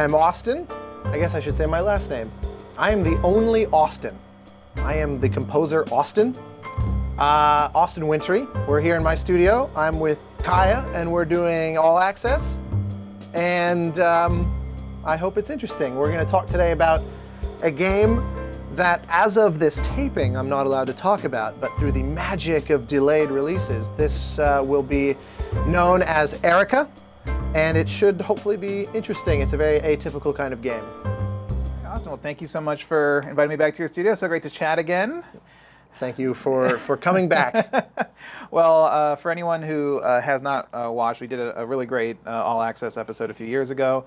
I'm Austin. I guess I should say my last name. I am the only Austin. I am the composer Austin. Austin Wintory. We're here in my studio. I'm with Kaya, and we're doing All Access. And I hope it's interesting. We're going to talk today about a game that, as of this taping, I'm not allowed to talk about, but through the magic of delayed releases, this will be known as Erica, and it should hopefully be interesting. It's a very atypical kind of game. Awesome. Well, thank you so much for inviting me back to your studio. So great to chat again. Thank you for coming back. Well, for anyone who has not watched, we did a really great All Access episode a few years ago.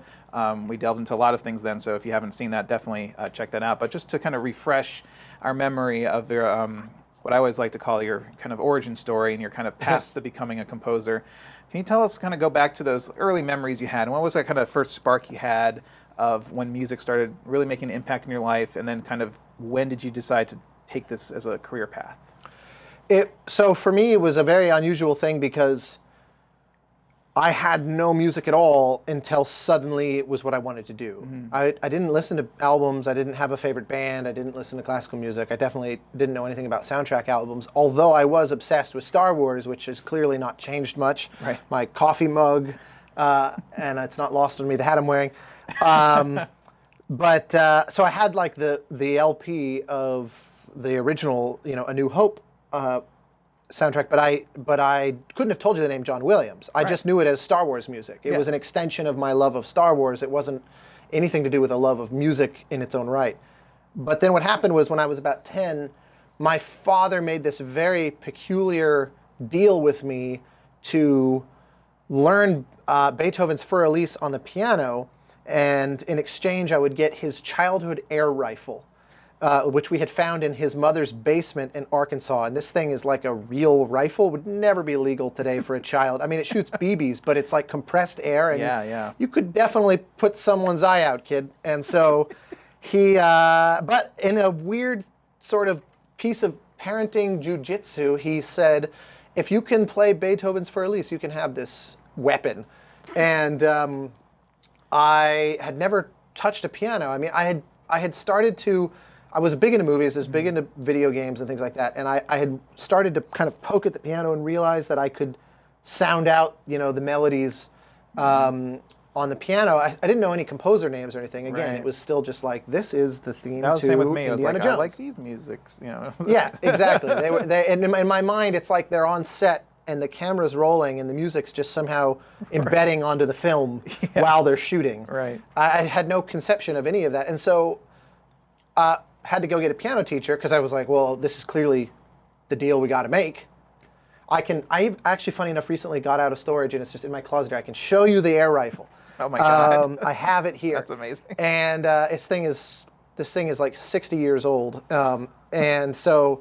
We delved into a lot of things then, so if you haven't seen that, definitely check that out. But just to kind of refresh our memory of your, what I always like to call your kind of origin story and your kind of path to becoming a composer, can you tell us, kind of go back to those early memories you had? And what was that kind of first spark you had of when music started really making an impact in your life? And then kind of when did you decide to take this as a career path? So for me, it was a very unusual thing because I had no music at all until suddenly it was what I wanted to do. Mm-hmm. I didn't listen to albums. I didn't have a favorite band. I didn't listen to classical music. I definitely didn't know anything about soundtrack albums, although I was obsessed with Star Wars, which has clearly not changed much. Right. My coffee mug, and it's not lost on me, the hat I'm wearing. But so I had like the LP of the original, A New Hope soundtrack, but I couldn't have told you the name John Williams. I just knew it as Star Wars music. It was an extension of my love of Star Wars. It wasn't anything to do with a love of music in its own right. But then what happened was when I was about 10, my father made this very peculiar deal with me to learn Beethoven's Für Elise on the piano, and in exchange I would get his childhood air rifle. Which we had found in his mother's basement in Arkansas. And this thing is like a real rifle. Would never be legal today for a child. I mean, it shoots BBs, but it's like compressed air. And you could definitely put someone's eye out, kid. And so he, but in a weird sort of piece of parenting jujitsu, he said, if you can play Beethoven's Für Elise, you can have this weapon. And I had never touched a piano. I mean, I had started to, I was big into movies, I was big into video games and things like that, and I had started to kind of poke at the piano and realize that I could sound out, the melodies on the piano. I didn't know any composer names or anything. Again, It was still just like, this is the theme that was to the same with me. Indiana I was like, Jones. I like these musics, Yeah, exactly. And in my mind, it's like they're on set and the camera's rolling and the music's just somehow embedding onto the film while they're shooting. Right. I had no conception of any of that, and so had to go get a piano teacher because I was like, well, this is clearly the deal we got to make. I actually, funny enough, recently got out of storage and it's just in my closet here. I can show you the air rifle. Oh my God. I have it here. That's amazing. And this thing is like 60 years old. And so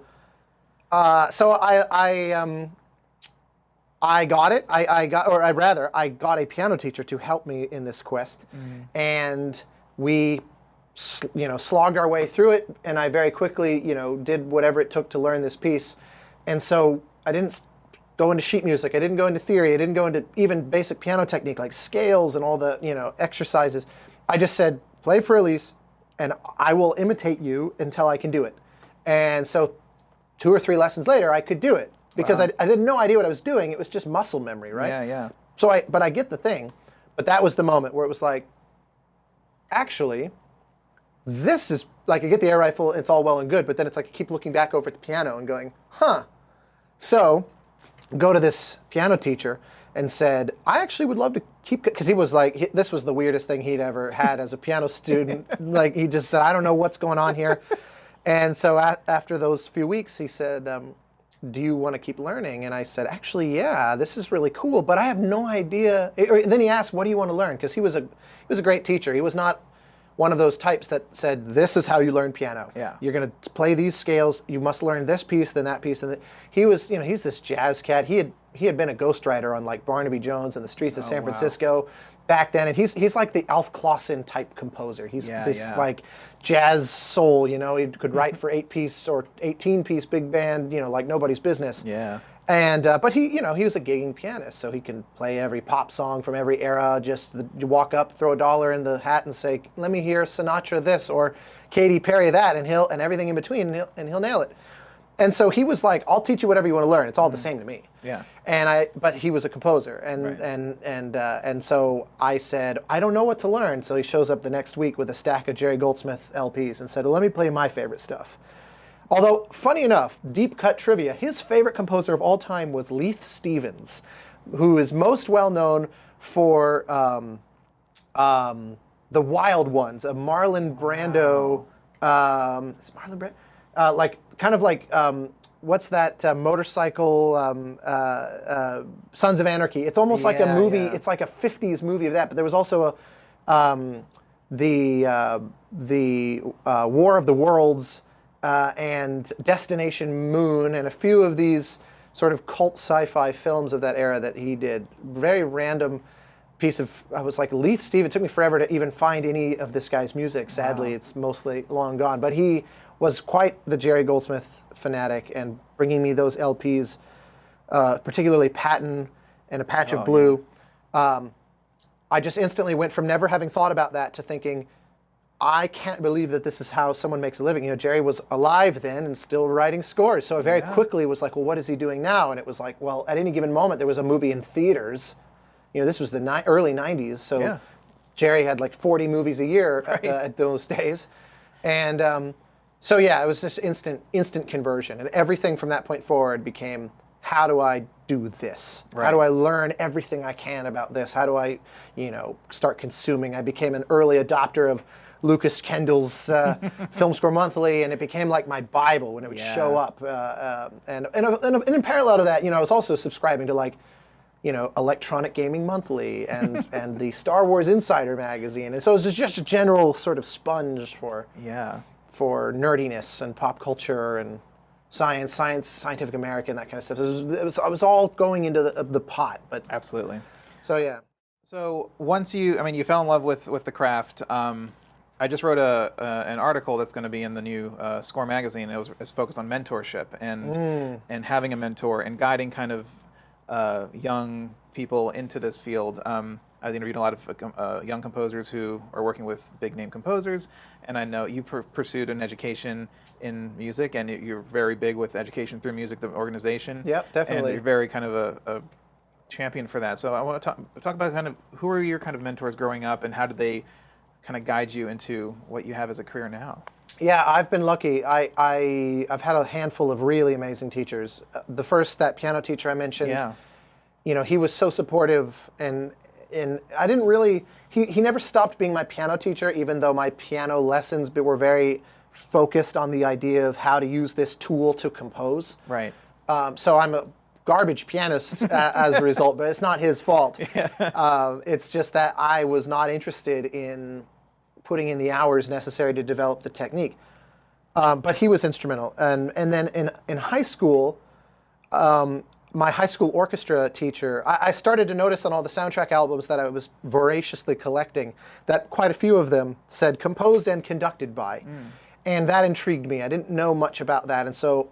I got it. I got a piano teacher to help me in this quest, and we, slogged our way through it. And I very quickly, did whatever it took to learn this piece. And so I didn't go into sheet music. I didn't go into theory. I didn't go into even basic piano technique like scales and all the, exercises. I just said, play Für Elise, and I will imitate you until I can do it. And so 2 or 3 lessons later, I could do it. Because I had no idea what I was doing. It was just muscle memory, right? Yeah. So but I get the thing. But that was the moment where it was like, actually, this is, like, I get the air rifle, it's all well and good, but then it's like I keep looking back over at the piano and going, huh. So go to this piano teacher and said, I actually would love to keep, because he was like, this was the weirdest thing he'd ever had as a piano student. Like, he just said, I don't know what's going on here. And so after those few weeks, he said, do you want to keep learning? And I said, actually, yeah, this is really cool, but I have no idea. Then he asked, what do you want to learn? Because he was a great teacher. He was not one of those types that said, this is how you learn piano. Yeah. You're going to play these scales. You must learn this piece, then that piece. He was, he's this jazz cat. He had been a ghostwriter on like Barnaby Jones and the Streets of San Francisco back then. And he's like the Alf Clausen type composer. He's like jazz soul, he could write for 8-piece or 18-piece big band, like nobody's business. Yeah. And but he, he was a gigging pianist, so he can play every pop song from every era. You walk up, throw $1 in the hat, and say, "Let me hear Sinatra this or Katy Perry that," and everything in between, and he'll nail it. And so he was like, "I'll teach you whatever you want to learn. It's all the same to me." Yeah. But he was a composer, and so I said, "I don't know what to learn." So he shows up the next week with a stack of Jerry Goldsmith LPs and said, "Well, let me play my favorite stuff." Although, funny enough, deep cut trivia, his favorite composer of all time was Leith Stevens, who is most well known for The Wild Ones, a Marlon Brando. Is Marlon Brando? What's that motorcycle? Sons of Anarchy. It's almost like a movie. Yeah. It's like a '50s movie of that. But there was also the War of the Worlds. And Destination Moon, and a few of these sort of cult sci-fi films of that era that he did. Very random piece of, I was like, Leith Stevens. It took me forever to even find any of this guy's music. Sadly, It's mostly long gone. But he was quite the Jerry Goldsmith fanatic, and bringing me those LPs, particularly Patton and A Patch of Blue. Yeah. I just instantly went from never having thought about that to thinking, I can't believe that this is how someone makes a living. Jerry was alive then and still writing scores. So I very quickly was like, well, what is he doing now? And it was like, well, at any given moment, there was a movie in theaters. This was the early 90s. So Jerry had like 40 movies a year at those days. And it was just instant conversion. And everything from that point forward became, how do I do this? Right. How do I learn everything I can about this? How do I, start consuming? I became an early adopter of Lucas Kendall's Film Score Monthly, and it became like my Bible when it would show up. And in parallel to that, I was also subscribing to Electronic Gaming Monthly and the Star Wars Insider magazine, and so it was just a general sort of sponge for nerdiness and pop culture and science, Scientific American, that kind of stuff. I was all going into the pot, but absolutely. So yeah. So once you fell in love with the craft. I just wrote an article that's going to be in the new Score magazine. It's focused on mentorship and having a mentor and guiding kind of young people into this field. I've interviewed a lot of young composers who are working with big name composers, and I know you pursued an education in music, and you're very big with Education Through Music, the organization. Yep, definitely. And you're very kind of a champion for that. So I want to talk about kind of who are your kind of mentors growing up, and how did they kind of guide you into what you have as a career now? Yeah, I've been lucky. I've had a handful of really amazing teachers. That piano teacher I mentioned, he was so supportive, and I didn't really, he never stopped being my piano teacher, even though my piano lessons were very focused on the idea of how to use this tool to compose. Right. So I'm a garbage pianist as a result, but it's not his fault. It's just that I was not interested in putting in the hours necessary to develop the technique. But he was instrumental. And then in high school, my high school orchestra teacher, I started to notice on all the soundtrack albums that I was voraciously collecting that quite a few of them said composed and conducted by. And that intrigued me. I didn't know much about that. And so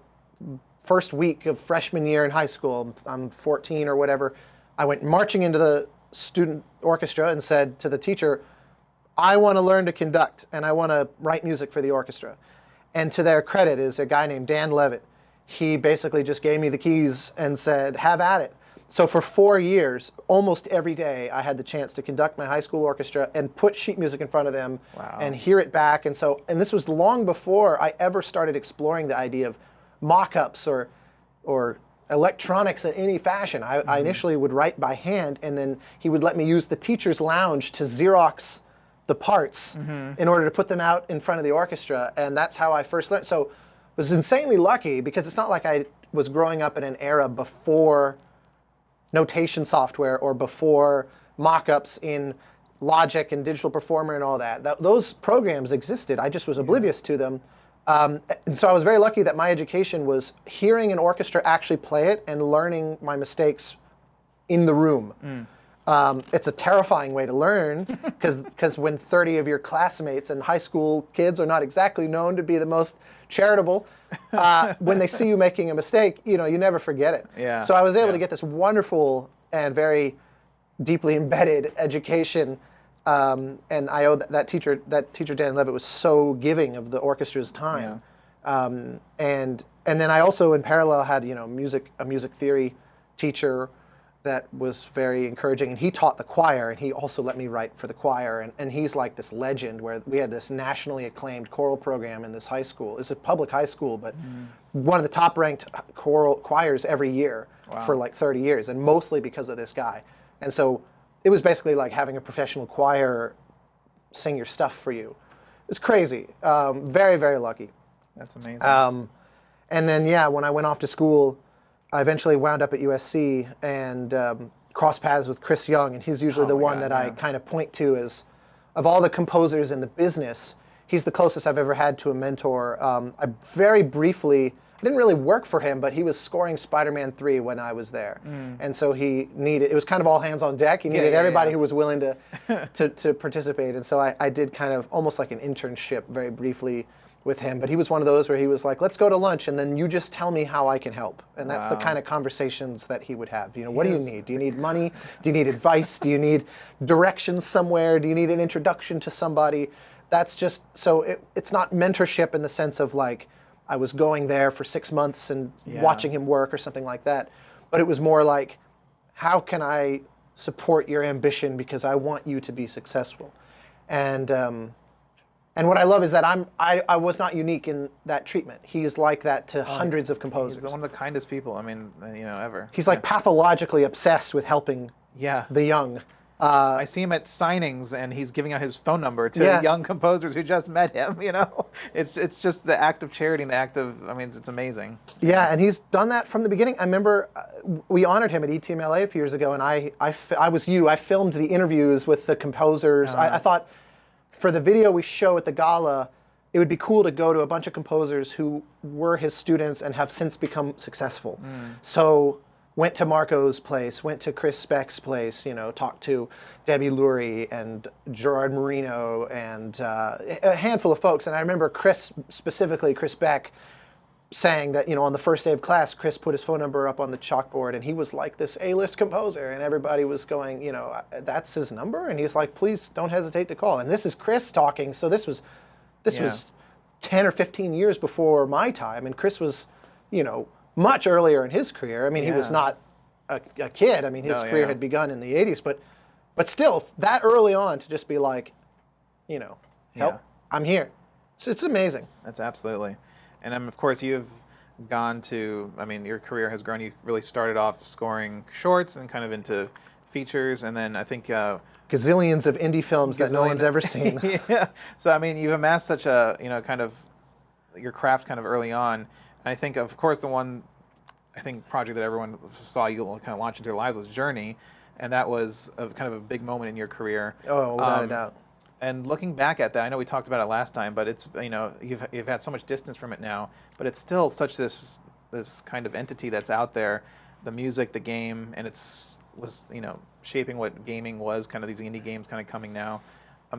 first week of freshman year in high school, I'm 14 or whatever, I went marching into the student orchestra and said to the teacher, I want to learn to conduct and I want to write music for the orchestra. And to their credit is a guy named Dan Levitt. He basically just gave me the keys and said, have at it. So for 4 years, almost every day, I had the chance to conduct my high school orchestra and put sheet music in front of them and hear it back. And this was long before I ever started exploring the idea of mock-ups or electronics in any fashion. I initially would write by hand, and then he would let me use the teacher's lounge to Xerox the parts in order to put them out in front of the orchestra, and that's how I first learned. So I was insanely lucky, because it's not like I was growing up in an era before notation software or before mock-ups in Logic and Digital Performer and all that. Those programs existed. I just was oblivious to them. And so I was very lucky that my education was hearing an orchestra actually play it and learning my mistakes in the room. It's a terrifying way to learn because when 30 of your classmates and high school kids are not exactly known to be the most charitable, when they see you making a mistake, you never forget it. Yeah. So I was able to get this wonderful and very deeply embedded education, and I owe that teacher Dan Levitt was so giving of the orchestra's time. And then I also in parallel had a music theory teacher that was very encouraging, and he taught the choir, and he also let me write for the choir, and he's like this legend where we had this nationally acclaimed choral program in this high school. It's a public high school, but one of the top ranked choral choirs every year for like 30 years, and mostly because of this guy. And so it was basically like having a professional choir sing your stuff for you. It was crazy. Very, very lucky. That's amazing. And then, when I went off to school, I eventually wound up at USC and crossed paths with Chris Young, and he's usually the one that I kind of point to as, of all the composers in the business, he's the closest I've ever had to a mentor. I very briefly, I didn't really work for him, but he was scoring Spider-Man 3 when I was there. And so it was kind of all hands on deck. He needed everybody who was willing to participate. And so I did kind of almost like an internship very briefly with him, but he was one of those where he was like, let's go to lunch and then you just tell me how I can help. And that's the kind of conversations that he would have. What do you need? Do you need money? Do you need advice? Do you need directions somewhere? Do you need an introduction to somebody? That's just, so it's not mentorship in the sense of like, I was going there for 6 months and watching him work or something like that. But it was more like, how can I support your ambition because I want you to be successful? And what I love is that I was not unique in that treatment. He's like that to hundreds of composers. He's one of the kindest people, ever. He's like pathologically obsessed with helping the young. I see him at signings, and he's giving out his phone number to young composers who just met him. It's just the act of charity and the act of, it's amazing. Yeah, and he's done that from the beginning. I remember we honored him at ETMLA a few years ago, and I filmed the interviews with the composers. I thought, for the video we show at the gala, it would be cool to go to a bunch of composers who were his students and have since become successful. So went to Marco's place, went to Chris Speck's place, talked to Debbie Lurie and Gerard Marino and a handful of folks. And I remember Chris Beck, saying that, on the first day of class, Chris put his phone number up on the chalkboard, and he was like this A-list composer, and everybody was going, that's his number? And he's like, please don't hesitate to call. And this is Chris talking, so this was 10 or 15 years before my time, and Chris was, much earlier in his career. He was not a kid. His career had begun in the 80s, but still, that early on to just be like, help, I'm here. It's amazing. That's absolutely. And of course, you've gone to, your career has grown. You really started off scoring shorts and kind of into features, and then I think gazillions of indie films that no one's ever seen. So you've amassed such a kind of your craft kind of early on. And I think, of course, the one project that everyone saw you kind of launch into their lives was Journey, and that was kind of a big moment in your career. Oh, without a doubt. And looking back at that, I know we talked about it last time, but it's you've had so much distance from it now, but it's still such this kind of entity that's out there, the music, the game, and was shaping what gaming was, kind of these indie games kind of coming now.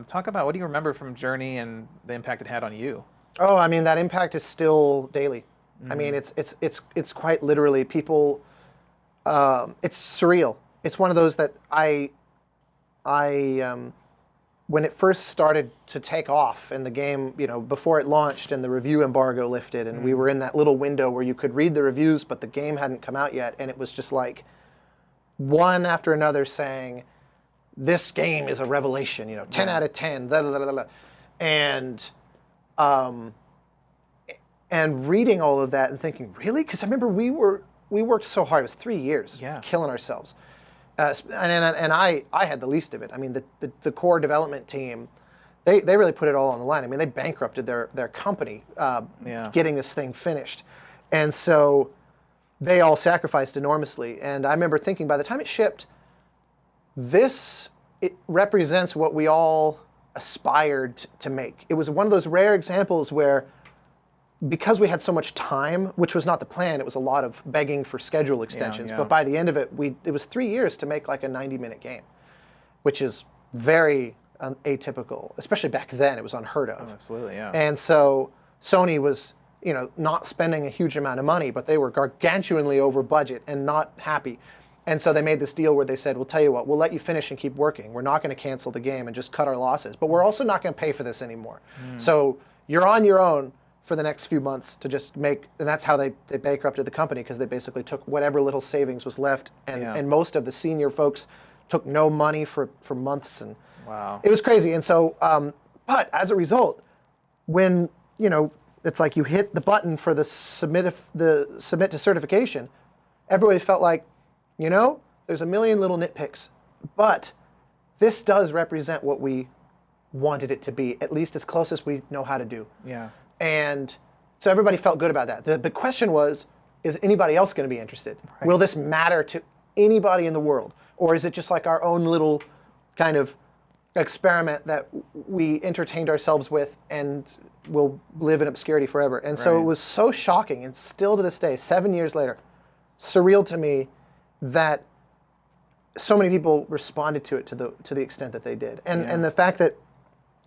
Talk about, what do you remember from Journey and the impact it had on you? Oh, that impact is still daily. It's quite literally people. It's surreal. It's one of those that I when it first started to take off and the game, before it launched and the review embargo lifted and we were in that little window where you could read the reviews, but the game hadn't come out yet, and it was just like one after another saying, this game is a revelation, 10 out of 10, blah, blah, blah, blah. And reading all of that and thinking, really? Because I remember we worked so hard. It was 3 years, killing ourselves. And I had the least of it. The core development team, they really put it all on the line. They bankrupted their company getting this thing finished. And so they all sacrificed enormously. And I remember thinking, by the time it shipped, it represents what we all aspired to make. It was one of those rare examples where, because we had so much time, which was not the plan, it was a lot of begging for schedule extensions. But by the end of it, it was 3 years to make like a 90-minute game. which is very atypical, especially back then. It was unheard of. Oh, absolutely, yeah. And so Sony was, not spending a huge amount of money, but they were gargantuanly over budget and not happy. And so they made this deal where they said, "We'll tell you what, we'll let you finish and keep working. We're not going to cancel the game and just cut our losses, but we're also not going to pay for this anymore. So you're on your own for the next few months to just make," and that's how they bankrupted the company, because they basically took whatever little savings was left, and most of the senior folks took no money for months, and Wow. it was crazy. And so, but as a result, when, it's like you hit the button for the submit to certification, everybody felt like, there's a million little nitpicks, but this does represent what we wanted it to be, at least as close as we know how to do. Yeah. And so everybody felt good about that. The question was, is anybody else going to be interested? Right. Will this matter to anybody in the world? Or is it just like our own little kind of experiment that we entertained ourselves with and will live in obscurity forever? And so it was so shocking, and still to this day, 7 years later, surreal to me that so many people responded to it to the extent that they did. And the fact that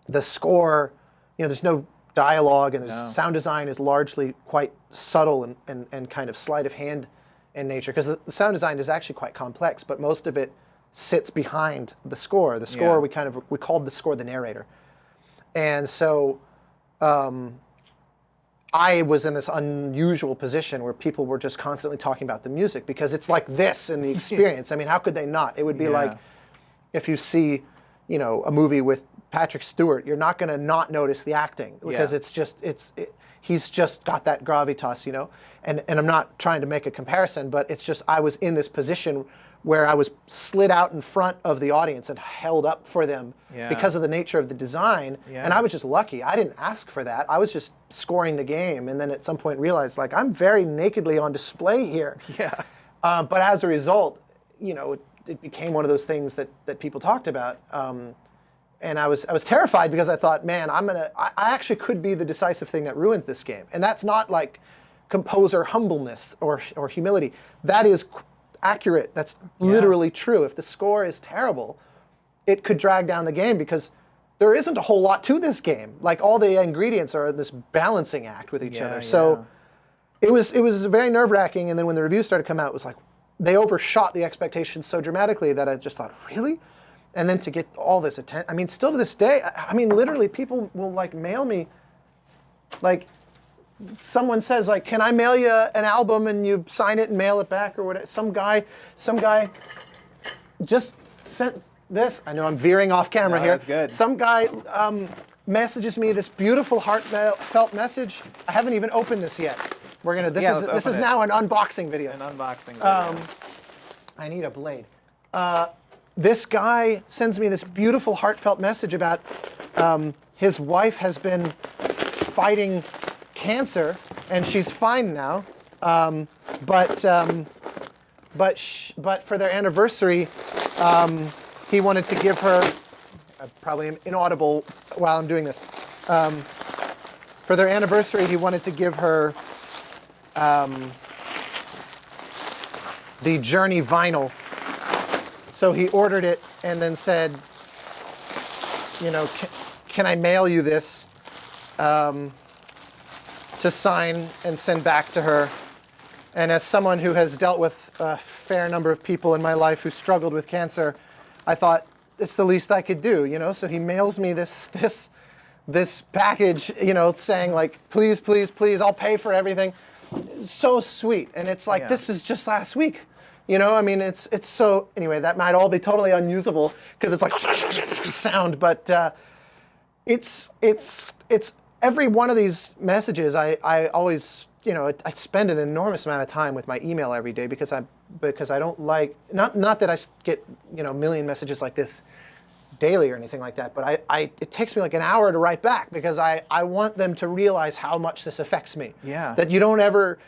the score, there's no dialogue, and there's sound design is largely quite subtle and kind of sleight of hand in nature, because the sound design is actually quite complex, but most of it sits behind the score. The score, we called the score the narrator. And so I was in this unusual position where people were just constantly talking about the music, because it's like this in the experience. I mean, how could they not? It would be like if you see, a movie with Patrick Stewart, you're not going to not notice the acting, because he's just got that gravitas, And I'm not trying to make a comparison, but it's just, I was in this position where I was slid out in front of the audience and held up for them because of the nature of the design. And I was just lucky. I didn't ask for that. I was just scoring the game, and then at some point realized, like, I'm very nakedly on display here. But as a result, it became one of those things that people talked about. And I was terrified, because I thought, man, I actually could be the decisive thing that ruins this game. And that's not like composer humbleness or humility. That is accurate. That's literally true. If the score is terrible, it could drag down the game, because there isn't a whole lot to this game. Like, all the ingredients are this balancing act with each other. So it was very nerve-wracking. And then when the reviews started to come out, it was like they overshot the expectations so dramatically that I just thought, really? And then to get all this attention, I mean, still to this day, I mean, literally people will like mail me, like, someone says, like, can I mail you an album and you sign it and mail it back or whatever. Some guy just sent this. I know I'm veering off camera here. That's good. Some guy messages me this beautiful heartfelt message. I haven't even opened this yet. We're gonna. This is now an unboxing video. An unboxing video. I need a blade. This guy sends me this beautiful heartfelt message about his wife has been fighting cancer, and she's fine now. But for their anniversary, he wanted to give her, probably am inaudible while I'm doing this. For their anniversary, he wanted to give her the Journey vinyl. So he ordered it and then said, can I mail you this to sign and send back to her? And as someone who has dealt with a fair number of people in my life who struggled with cancer, I thought it's the least I could do, So he mails me this package, saying, like, please, please, please, I'll pay for everything. So sweet. And it's like, this is just last week. I mean, it's so, anyway, that might all be totally unusable because it's like sound, but it's every one of these messages, I always, I spend an enormous amount of time with my email every day because I don't like, not that I get, a million messages like this daily or anything like that, but it takes me like an hour to write back because I want them to realize how much this affects me. Yeah. That you don't ever,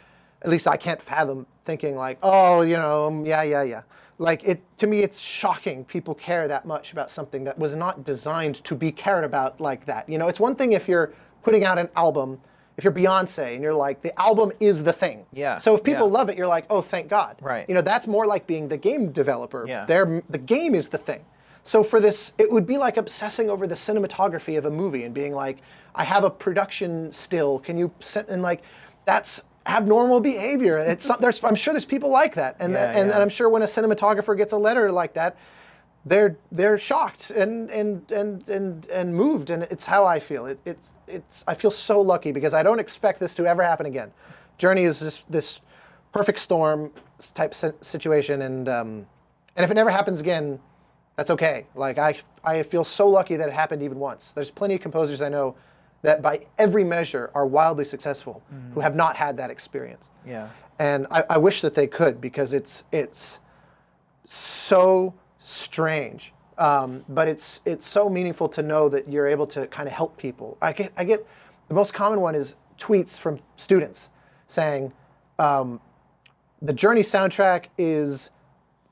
at least I can't fathom thinking like, oh, yeah. Like, to me, it's shocking people care that much about something that was not designed to be cared about like that. It's one thing if you're putting out an album, if you're Beyonce and you're like, the album is the thing. Yeah. So if people love it, you're like, oh, thank God. Right. That's more like being the game developer. Yeah. The game is the thing. So for this, it would be like obsessing over the cinematography of a movie and being like, I have a production still. Can you send? And like, that's abnormal behavior. I'm sure there's people like that, and and I'm sure when a cinematographer gets a letter like that, they're shocked and moved, and it's how I feel. I feel so lucky because I don't expect this to ever happen again. Journey is this perfect storm type situation, and if it never happens again, that's okay. Like I feel so lucky that it happened even once. There's plenty of composers I know that by every measure are wildly successful who have not had that experience. Yeah. And I wish that they could, because it's so strange, but it's so meaningful to know that you're able to kind of help people. I get the most common one is tweets from students saying, the Journey soundtrack is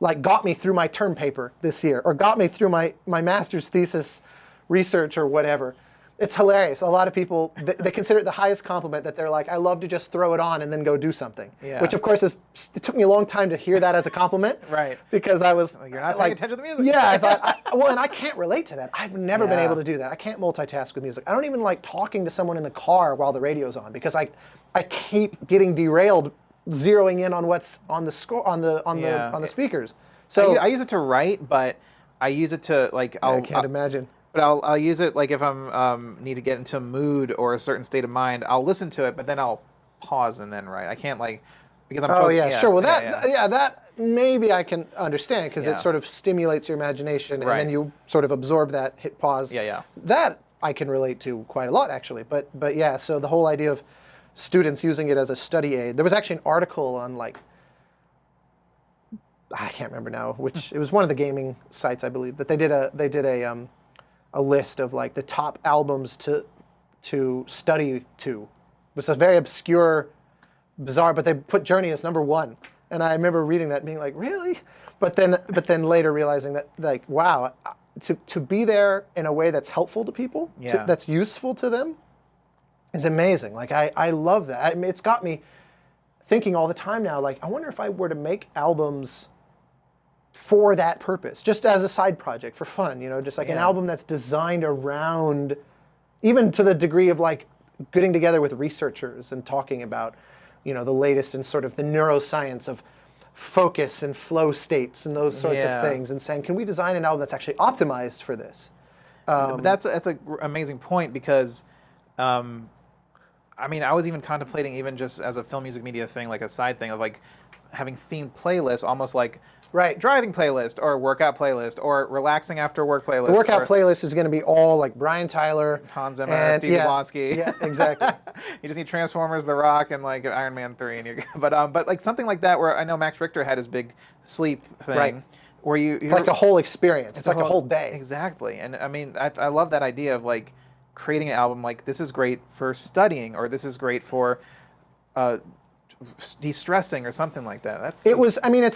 like got me through my term paper this year, or got me through my master's thesis research or whatever. It's hilarious. A lot of people, they consider it the highest compliment, that they're like, I love to just throw it on and then go do something. Yeah. Which of course it took me a long time to hear that as a compliment. Right. Because I was You're not paying attention to the music. Yeah, I thought, and I can't relate to that. I've never been Yeah. able to do that. I can't multitask with music. I don't even like talking to someone in the car while the radio's on, because I keep getting derailed, zeroing in on what's on the score on the speakers. So I use it to write, but I use it to like I can't imagine. But I'll use it like if I'm need to get into a mood or a certain state of mind. I'll listen to it, but then I'll pause and then write. I can't like because I'm. Oh yeah, sure. Well, yeah. that maybe I can understand, because Yeah. it sort of stimulates your imagination, and Right. then you sort of absorb that, hit pause. Yeah. That I can relate to quite a lot, actually. But yeah, so the whole idea of students using it as a study aid. There was actually an article on like, I can't remember now which. It was one of the gaming sites, I believe, that they did a list of like the top albums to study to. It was a very obscure, bizarre, but they put Journey as #1, and I remember reading that and being like, really? But then later realizing that, like, wow, to be there in a way that's helpful to people, Yeah. that's useful to them, is amazing. Like I love that. I mean, it's got me thinking all the time now. Like, I wonder if I were to make albums for that purpose, just as a side project for fun, just like an Yeah. album that's designed around, even to the degree of like getting together with researchers and talking about, the latest in sort of the neuroscience of focus and flow states and those sorts Yeah. of things, and saying, can we design an album that's actually optimized for this? But that's an amazing point, because, I mean, I was even contemplating, even just as a film music media thing, like a side thing of like having themed playlists, almost like Right. driving playlist or workout playlist or relaxing after work playlist. The workout or playlist is going to be all like Brian Tyler, Hans Zimmer, and- Stevie yeah, Blonsky. Yeah, exactly. You just need Transformers, The Rock, and like Iron Man 3, and you're good. But like something like that, where I know Max Richter had his big sleep thing, Right. where It's like a whole experience. It's like a whole day. Exactly, and I mean, I love that idea of like creating an album like this is great for studying, or this is great for de-stressing, or something like that. It's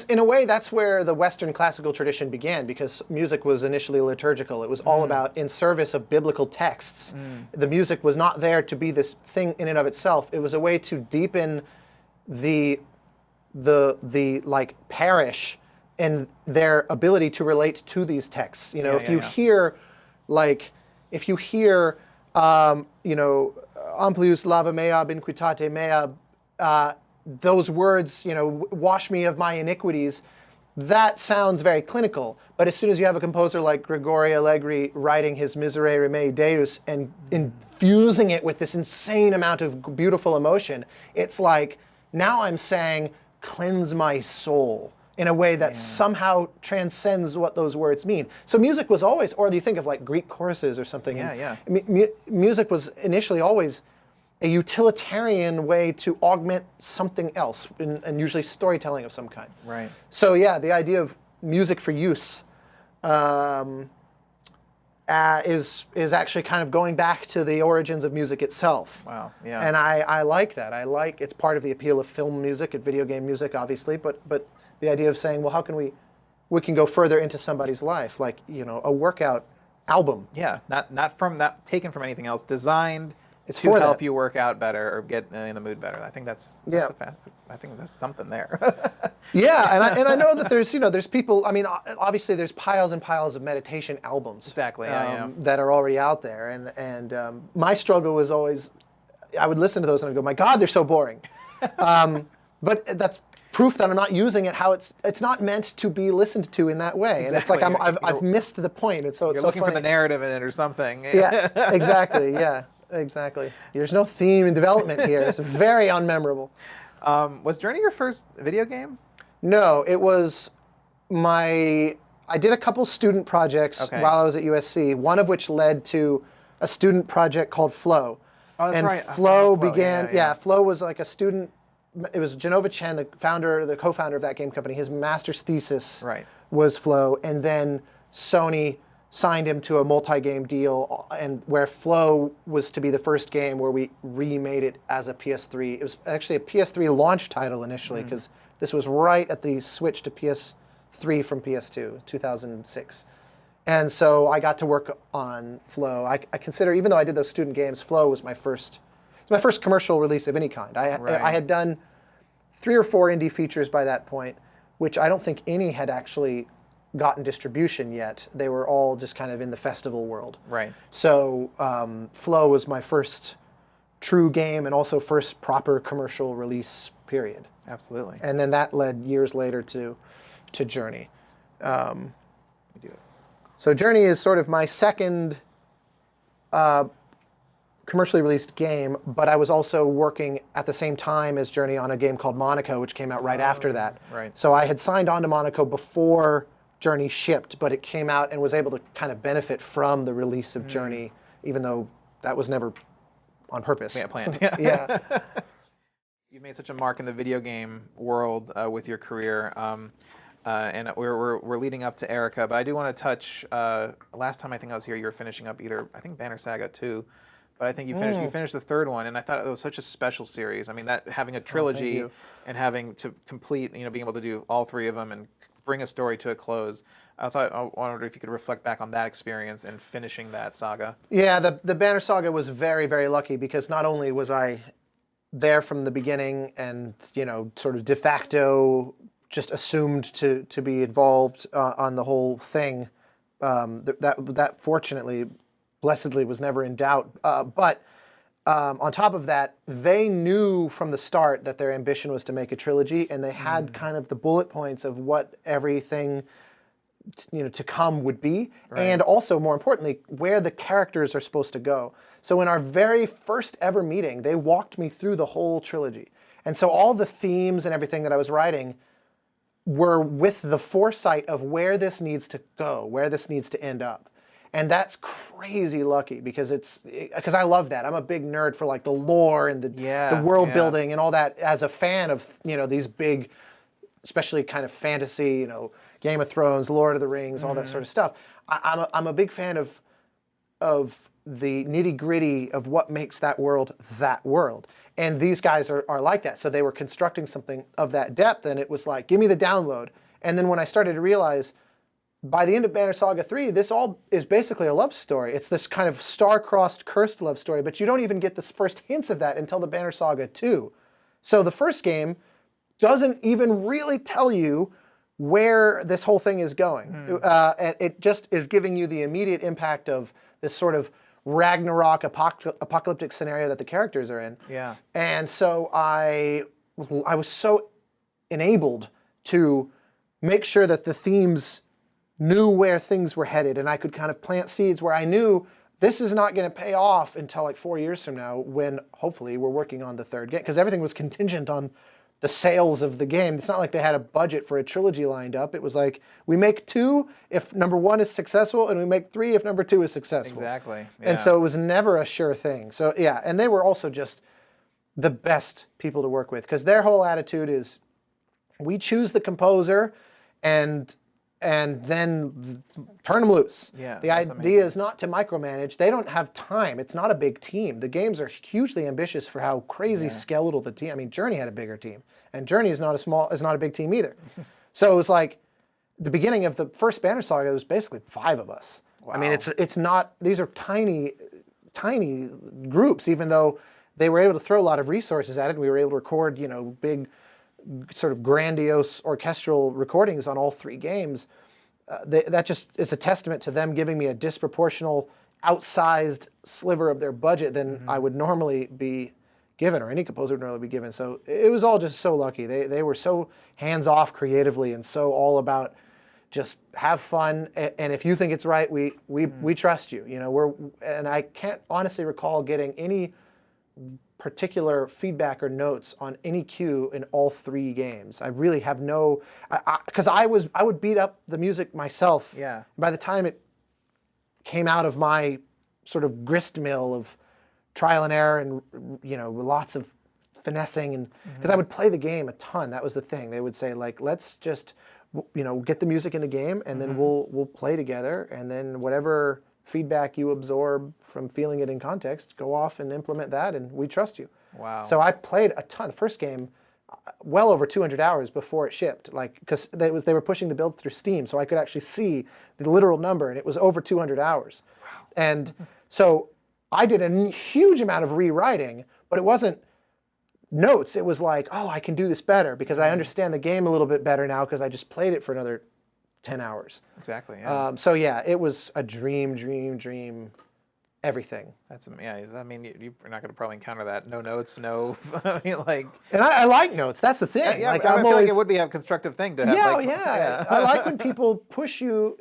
in a way that's where the Western classical tradition began, because music was initially liturgical. It was all about in service of biblical texts. The music was not there to be this thing in and of itself. It was a way to deepen the like parish and their ability to relate to these texts. If you hear amplius lava mea inquitate mea, those words, wash me of my iniquities, that sounds very clinical. But as soon as you have a composer like Grigori Allegri writing his Miserere Mei Deus and infusing it with this insane amount of beautiful emotion, it's like, now I'm saying, cleanse my soul, in a way that somehow transcends what those words mean. So music was always, or you think of like Greek choruses or something. Yeah. Music was initially always a utilitarian way to augment something else, and usually storytelling of some kind. Right. So yeah, the idea of music for use is actually kind of going back to the origins of music itself. Wow. Yeah. And I like that. It's part of the appeal of film music and video game music, obviously, but the idea of saying, well, how can we can go further into somebody's life, like, a workout album. Yeah, not taken from anything else. Designed It's to for help that. you work out better or get in the mood better. I think that's Yeah. I think there's something there. Yeah, and I know that there's people. I mean, obviously there's piles and piles of meditation albums. Exactly, yeah. That are already out there, and my struggle was always, I would listen to those and I'd go, my God, they're so boring. But that's proof that I'm not using it how it's not meant to be listened to in that way. And it's like Exactly. I've missed the point. It's so You're it's so looking for funny. the narrative in it or something. Yeah, exactly. Yeah, exactly. There's no theme and development here. It's very unmemorable. Was Journey your first video game? No, it was I did a couple student projects Okay. while I was at USC, one of which led to a student project called Flow. Oh, that's and right. Flow Flow, began, yeah. Flow was like a student, it was Genova Chen, the co-founder of that game company, his master's thesis Right. was Flow, and then Sony signed him to a multi-game deal, and where Flow was to be the first game where we remade it as a PS3. It was actually a PS3 launch title initially, because this was right at the switch to PS3 from PS2, 2006. And so I got to work on Flow. I consider, even though I did those student games, Flow was it's my first commercial release of any kind. I had done 3 or 4 indie features by that point, which I don't think any had actually gotten distribution yet. They were all just kind of in the festival world. Right. So Flow was my first true game and also first proper commercial release period. Absolutely. And then that led years later to Journey. We do it. So Journey is sort of my second commercially released game, but I was also working at the same time as Journey on a game called Monaco, which came out right after that. Right. So I had signed on to Monaco before Journey shipped, but it came out and was able to kind of benefit from the release of Journey, even though that was never on purpose. Yeah, planned. Yeah. You've made such a mark in the video game world with your career, and we're leading up to Erica. But I do want to touch. Last time I think I was here, you were finishing up I think Banner Saga 2, but I think you finished the third one, and I thought it was such a special series. I mean, that having a trilogy you. and having to complete, being able to do all 3 of them and bring a story to a close. I wondered if you could reflect back on that experience and finishing that saga. Yeah, the Banner Saga was very, very lucky because not only was I there from the beginning and, sort of de facto just assumed to be involved on the whole thing, that fortunately, blessedly, was never in doubt. But on top of that, they knew from the start that their ambition was to make a trilogy, and they had kind of the bullet points of what everything to come would be, and also, more importantly, where the characters are supposed to go. So in our very first ever meeting, they walked me through the whole trilogy. And so all the themes and everything that I was writing were with the foresight of where this needs to go, where this needs to end up. And that's crazy lucky because I love that. I'm a big nerd for like the lore and the world building and all that as a fan of, these big, especially kind of fantasy, Game of Thrones, Lord of the Rings, all that sort of stuff. I'm a big fan of the nitty-gritty of what makes that world. And these guys are like that. So they were constructing something of that depth, and it was like, give me the download. And then when I started to realize, by the end of Banner Saga 3, this all is basically a love story. It's this kind of star-crossed, cursed love story, but you don't even get the first hints of that until the Banner Saga 2. So the first game doesn't even really tell you where this whole thing is going. And it just is giving you the immediate impact of this sort of Ragnarok apocalyptic scenario that the characters are in. Yeah. And so I was so enabled to make sure that the themes knew where things were headed, and I could kind of plant seeds where I knew this is not going to pay off until like 4 years from now, when hopefully we're working on the third game, because everything was contingent on the sales of the game. It's not like they had a budget for a trilogy lined up. It was like, we make 2 if number 1 is successful, and we make 3 if number 2 is successful. Exactly. Yeah. And so it was never a sure thing. So yeah, and they were also just the best people to work with, because their whole attitude is, we choose the composer and then turn them loose. Yeah, the that's idea is not to micromanage. They don't have time. It's not a big team. The games are hugely ambitious for how crazy skeletal the team. I mean, Journey had a bigger team, and Journey is not a big team either. So it was like the beginning of the first Banner Saga. It was basically 5 of us. Wow. I mean, it's not. These are tiny tiny groups, even though they were able to throw a lot of resources at it. We were able to record, big sort of grandiose orchestral recordings on all 3 games. That just is a testament to them giving me a disproportional, outsized sliver of their budget than I would normally be given, or any composer would normally be given. So it was all just so lucky. They were so hands-off creatively and so all about just have fun. And if you think it's right, we trust you. And I can't honestly recall getting any particular feedback or notes on any cue in all 3 games. I really have no, because I would beat up the music myself. Yeah. By the time it came out of my sort of grist mill of trial and error and lots of finessing, and because I would play the game a ton. That was the thing. They would say, like, let's just get the music in the game, and then we'll play together, and then whatever feedback you absorb from feeling it in context, go off and implement that, and we trust you. Wow. So I played a ton. The first game, well over 200 hours before it shipped, because they were pushing the build through Steam, so I could actually see the literal number, and it was over 200 hours. Wow. And so I did a huge amount of rewriting, but it wasn't notes. It was like, oh, I can do this better because I understand the game a little bit better now because I just played it for another 10 hours. Exactly. Yeah. So yeah, it was a dream, everything. That's I mean, you're not going to probably encounter that. No notes, no. I mean, like. And I like notes. That's the thing. Yeah, like, I I'm feel always, like it would be a constructive thing to have. Yeah. I like when people push you.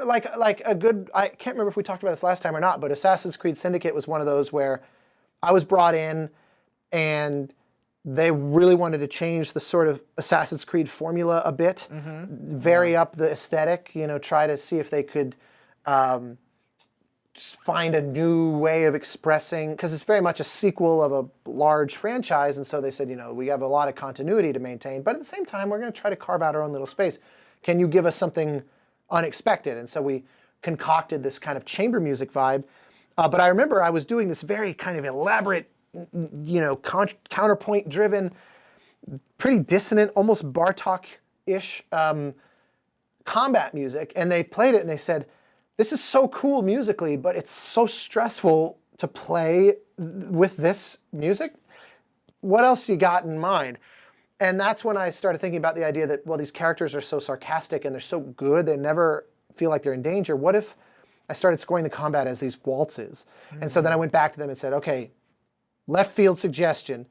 Like a good. I can't remember if we talked about this last time or not, but Assassin's Creed Syndicate was one of those where I was brought in, and they really wanted to change the sort of Assassin's Creed formula a bit, vary up the aesthetic, try to see if they could just find a new way of expressing, because it's very much a sequel of a large franchise, and so they said, we have a lot of continuity to maintain, but at the same time, we're going to try to carve out our own little space. Can you give us something unexpected? And so we concocted this kind of chamber music vibe, but I remember I was doing this very kind of elaborate, counterpoint-driven, pretty dissonant, almost Bartok-ish combat music, and they played it and they said, this is so cool musically, but it's so stressful to play with this music. What else you got in mind? And that's when I started thinking about the idea that, well, these characters are so sarcastic and they're so good, they never feel like they're in danger. What if I started scoring the combat as these waltzes? And so then I went back to them and said, okay, left field suggestion.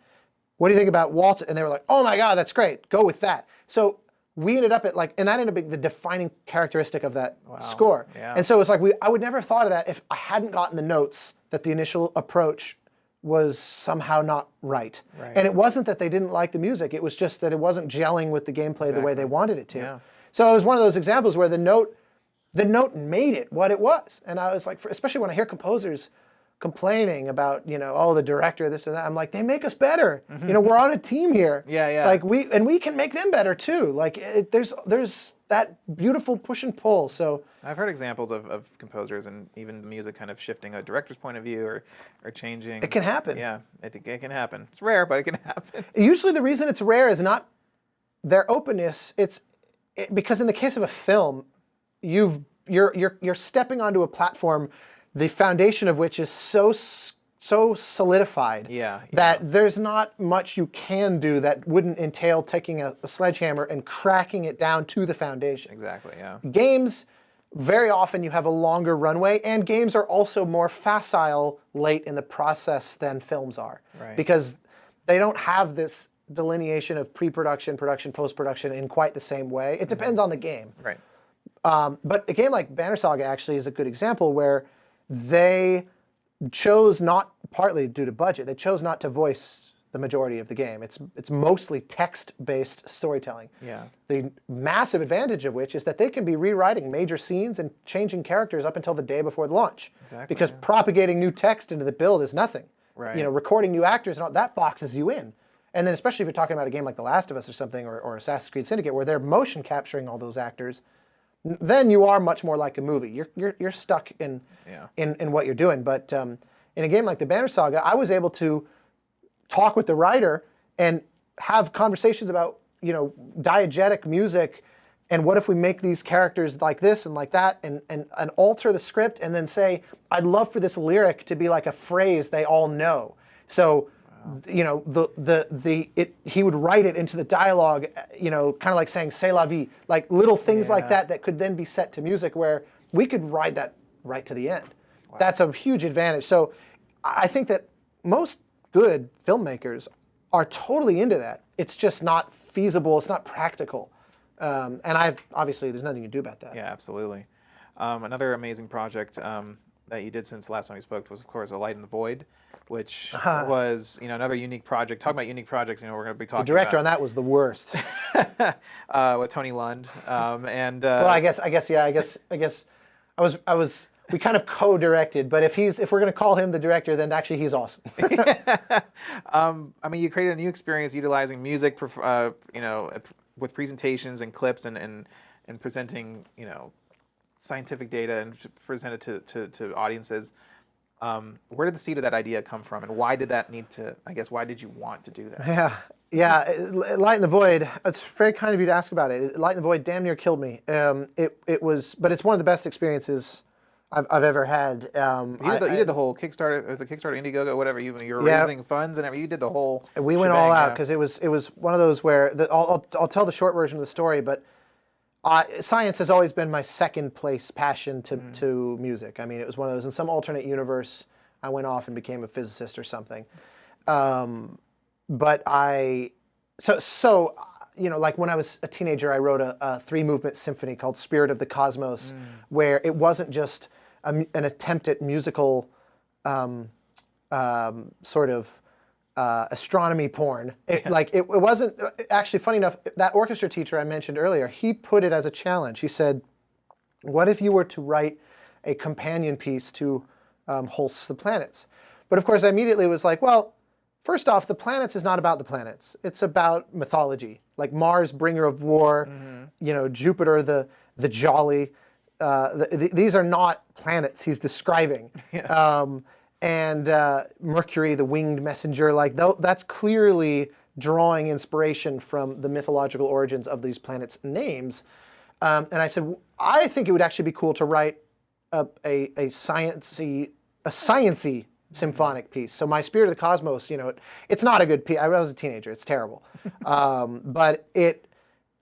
What do you think about waltz? And they were like, oh my God, that's great. Go with that. So we ended up at and that ended up being the defining characteristic of that score. Yeah. And so it was like, I would never have thought of that if I hadn't gotten the notes that the initial approach was somehow not right. And it wasn't that they didn't like the music. It was just that it wasn't gelling with the gameplay the way they wanted it to. Yeah. So it was one of those examples where the note made it what it was. And I was like, especially when I hear composers complaining about, oh, the director, this and that. I'm like, they make us better. We're on a team here. Yeah. Like we can make them better too. Like there's that beautiful push and pull. So I've heard examples of composers and even music kind of shifting a director's point of view or changing. It can happen. Yeah, it can happen. It's rare, but it can happen. Usually the reason it's rare is not their openness. Because in the case of a film, you're stepping onto a platform, the foundation of which is so solidified that there's not much you can do that wouldn't entail taking a sledgehammer and cracking it down to the foundation. Exactly, yeah. Games, very often you have a longer runway, and games are also more facile late in the process than films are. Right. Because they don't have this delineation of pre-production, production, post-production in quite the same way. It depends on the game. Right. But a game like Banner Saga actually is a good example where they chose not, partly due to budget, they chose not to voice the majority of the game. It's mostly text-based storytelling. Yeah. The massive advantage of which is that they can be rewriting major scenes and changing characters up until the day before the launch. Exactly. Because propagating new text into the build is nothing. Right. Recording new actors and all that boxes you in. And then especially if you're talking about a game like The Last of Us or something, or Assassin's Creed Syndicate, where they're motion capturing all those actors, then you are much more like a movie. You're stuck in what you're doing. But in a game like the Banner Saga, I was able to talk with the writer and have conversations about diegetic music And what if we make these characters like this and like that, and alter the script, and then say, I'd love for this lyric to be like a phrase they all know. So, you know, he would write it into the dialogue, you know, kind of like saying "C'est la vie," like little things like that could then be set to music, where we could ride that right to the end. Wow. That's a huge advantage. So, I think that most good filmmakers are totally into that. It's just not feasible. It's not practical. And obviously there's nothing you can do about that. Yeah, absolutely. Another amazing project that you did since last time we spoke was, of course, A Light in the Void, which was, you know, another unique project. Talking about unique projects, you know, we're going to be talking. The director on that was the worst. With Tony Lund, and well, I guess we kind of co-directed, but if we're going to call him the director, then actually he's awesome. I mean, you created a new experience utilizing music, you know, with presentations and clips and presenting, you know, scientific data and present it to audiences. Where did the seed of that idea come from, and why did that need to? I guess why did you want to do that? Yeah. Light in the Void. It's very kind of you to ask about it. Light in the Void damn near killed me. It was, but it's one of the best experiences I've ever had. You did the whole Kickstarter. It was a Kickstarter, Indiegogo, whatever. You were raising funds and everything. You did the whole. We went all out because it was one of those where I'll tell the short version of the story, but science has always been my second place passion to music. I mean, it was one of those, in some alternate universe, I went off and became a physicist or something. But so you know, like when I was a teenager, I wrote a 3-movement symphony called Spirit of the Cosmos, where it wasn't just an attempt at musical sort of astronomy porn. It wasn't actually, funny enough, that orchestra teacher I mentioned earlier, he put it as a challenge. He said, what if you were to write a companion piece to Holst's The Planets? But of course, I immediately was like, well, first off, The Planets is not about the planets. It's about mythology, like Mars, bringer of war, you know, Jupiter, the jolly. These are not planets he's describing. And Mercury, the winged messenger, like that's clearly drawing inspiration from the mythological origins of these planets' names. And I said, I think it would actually be cool to write a sciencey symphonic piece. So my Spirit of the Cosmos, you know, it's not a good piece. I was a teenager. It's terrible. But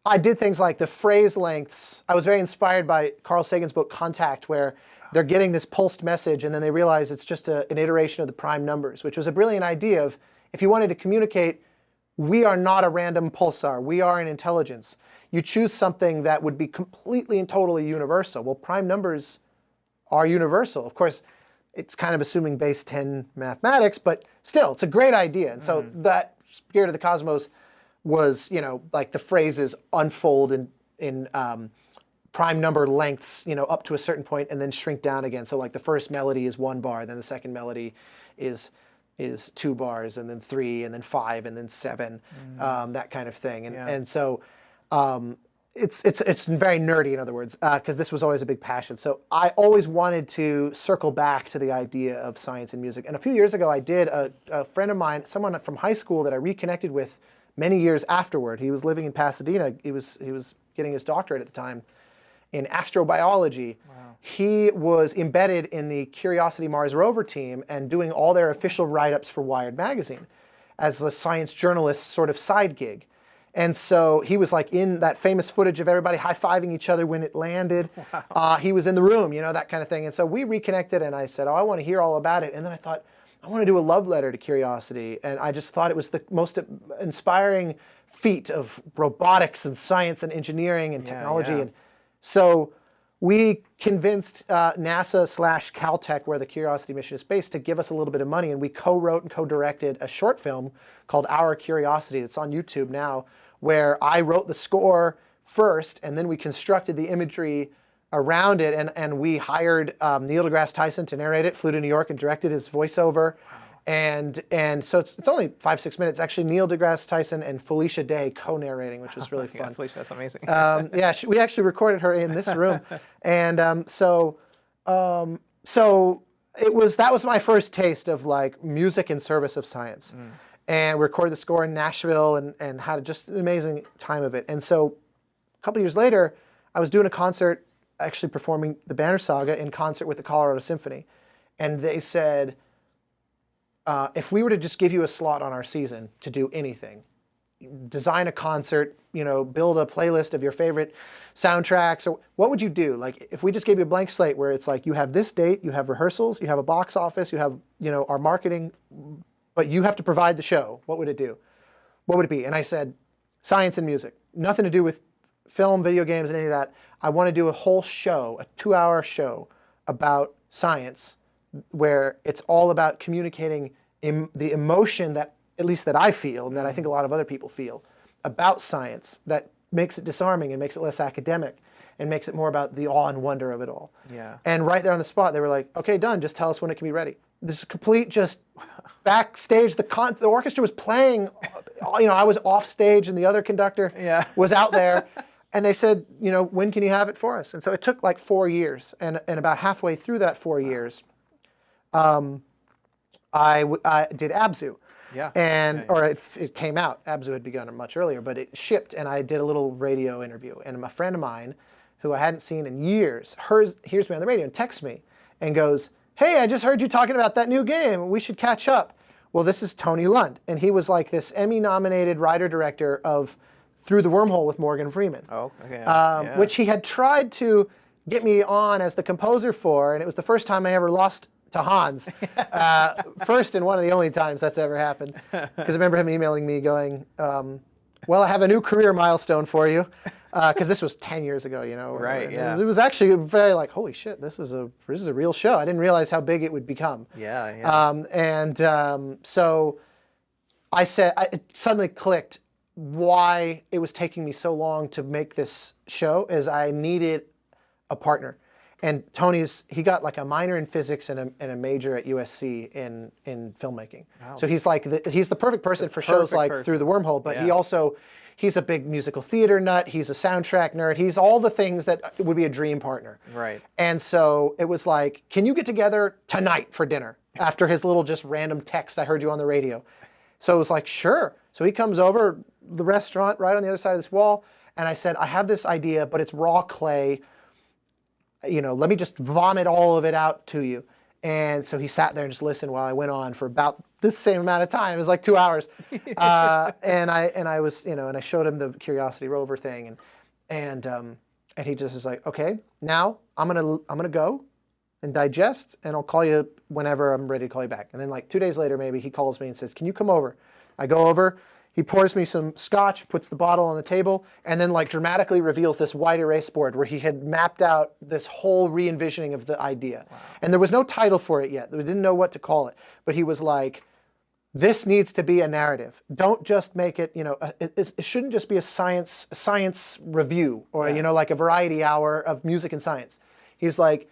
I did things like the phrase lengths. I was very inspired by Carl Sagan's book Contact, where they're getting this pulsed message and then they realize it's just an iteration of the prime numbers, which was a brilliant idea of, if you wanted to communicate, we are not a random pulsar, we are an intelligence. You choose something that would be completely and totally universal. Well, prime numbers are universal. Of course, it's kind of assuming base 10 mathematics, but still, it's a great idea. And so that Spirit of the Cosmos was, you know, like the phrases unfold in prime number lengths, you know, up to a certain point and then shrink down again. So like the first melody is 1 bar, then the second melody is 2 bars, and then 3, and then 5, and then 7, that kind of thing. And so it's very nerdy, in other words, because this was always a big passion. So I always wanted to circle back to the idea of science and music. And a few years ago, I did a friend of mine, someone from high school that I reconnected with many years afterward. He was living in Pasadena. He was getting his doctorate at the time in astrobiology. Wow. He was embedded in the Curiosity Mars rover team and doing all their official write-ups for Wired magazine as a science journalist sort of side gig. And so he was like in that famous footage of everybody high-fiving each other when it landed. Wow. He was in the room, you know, that kind of thing. And so we reconnected and I said, oh, I want to hear all about it. And then I thought, I want to do a love letter to Curiosity. And I just thought it was the most inspiring feat of robotics and science and engineering and technology. And so we convinced NASA/Caltech, where the Curiosity mission is based, to give us a little bit of money. And we co-wrote and co-directed a short film called Our Curiosity. It's on YouTube now, where I wrote the score first, and then we constructed the imagery around it. And we hired Neil deGrasse Tyson to narrate it, flew to New York and directed his voiceover. And so it's only 5-6 minutes. Actually, Neil deGrasse Tyson and Felicia Day co-narrating, which was really fun. Felicia, that's amazing. We actually recorded her in this room, and so that was my first taste of like music in service of science, and we recorded the score in Nashville and had just an amazing time of it. And so couple years later, I was doing a concert, actually performing the Banner Saga in concert with the Colorado Symphony. And they said, if we were to just give you a slot on our season to do anything, design a concert, build a playlist of your favorite soundtracks, or what would you do? Like, if we just gave you a blank slate where it's like, you have this date, you have rehearsals, you have a box office, you have, our marketing, but you have to provide the show, what would it do? What would it be? And I said, science and music. Nothing to do with film, video games, and any of that. I want to do a whole show, a 2-hour show about science, where it's all about communicating the emotion that, at least that I feel, and that I think a lot of other people feel, about science, that makes it disarming and makes it less academic and makes it more about the awe and wonder of it all. Yeah. And right there on the spot, they were like, okay, done, just tell us when it can be ready. This is complete, just backstage, the orchestra was playing, I was off stage and the other conductor was out there. And they said, when can you have it for us? And so it took like 4 years. And about halfway through that 4 years, I did Abzu. Yeah. Or it came out. Abzu had begun much earlier, but it shipped, and I did a little radio interview. And a friend of mine, who I hadn't seen in years, hears me on the radio and texts me and goes, hey, I just heard you talking about that new game. We should catch up. Well, this is Tony Lund, and he was like this Emmy-nominated writer-director of Through the Wormhole with Morgan Freeman. Oh, okay. Which he had tried to get me on as the composer for, and it was the first time I ever lost to Hans. First and one of the only times that's ever happened. Because I remember him emailing me going, well, I have a new career milestone for you. Because this was 10 years ago, Right, yeah. It was actually very like, holy shit, this is a real show. I didn't realize how big it would become. Yeah. So I said, it suddenly clicked why it was taking me so long to make this show, is I needed a partner. And he got like a minor in physics and a major at USC in filmmaking. Wow. So he's the perfect person for shows like Through the Wormhole, but he's a big musical theater nut, he's a soundtrack nerd, he's all the things that would be a dream partner. Right. And so it was like, can you get together tonight for dinner? After his little just random text, I heard you on the radio. So it was like, sure. So he comes over, the restaurant right on the other side of this wall, and I said, I have this idea, but it's raw clay. Let me just vomit all of it out to you. And so he sat there and just listened while I went on for about the same amount of time. It was like 2 hours. And I showed him the Curiosity rover thing, and he just was like, okay, now I'm gonna go and digest, and I'll call you whenever I'm ready to call you back. And then like 2 days later, maybe he calls me and says, can you come over? I go over. He pours me some scotch, puts the bottle on the table, and then like dramatically reveals this white erase board where he had mapped out this whole re-envisioning of the idea. Wow. And there was no title for it yet. We didn't know what to call it. But he was like, this needs to be a narrative. Don't just make it, it shouldn't just be a science review or, like a variety hour of music and science. He's like,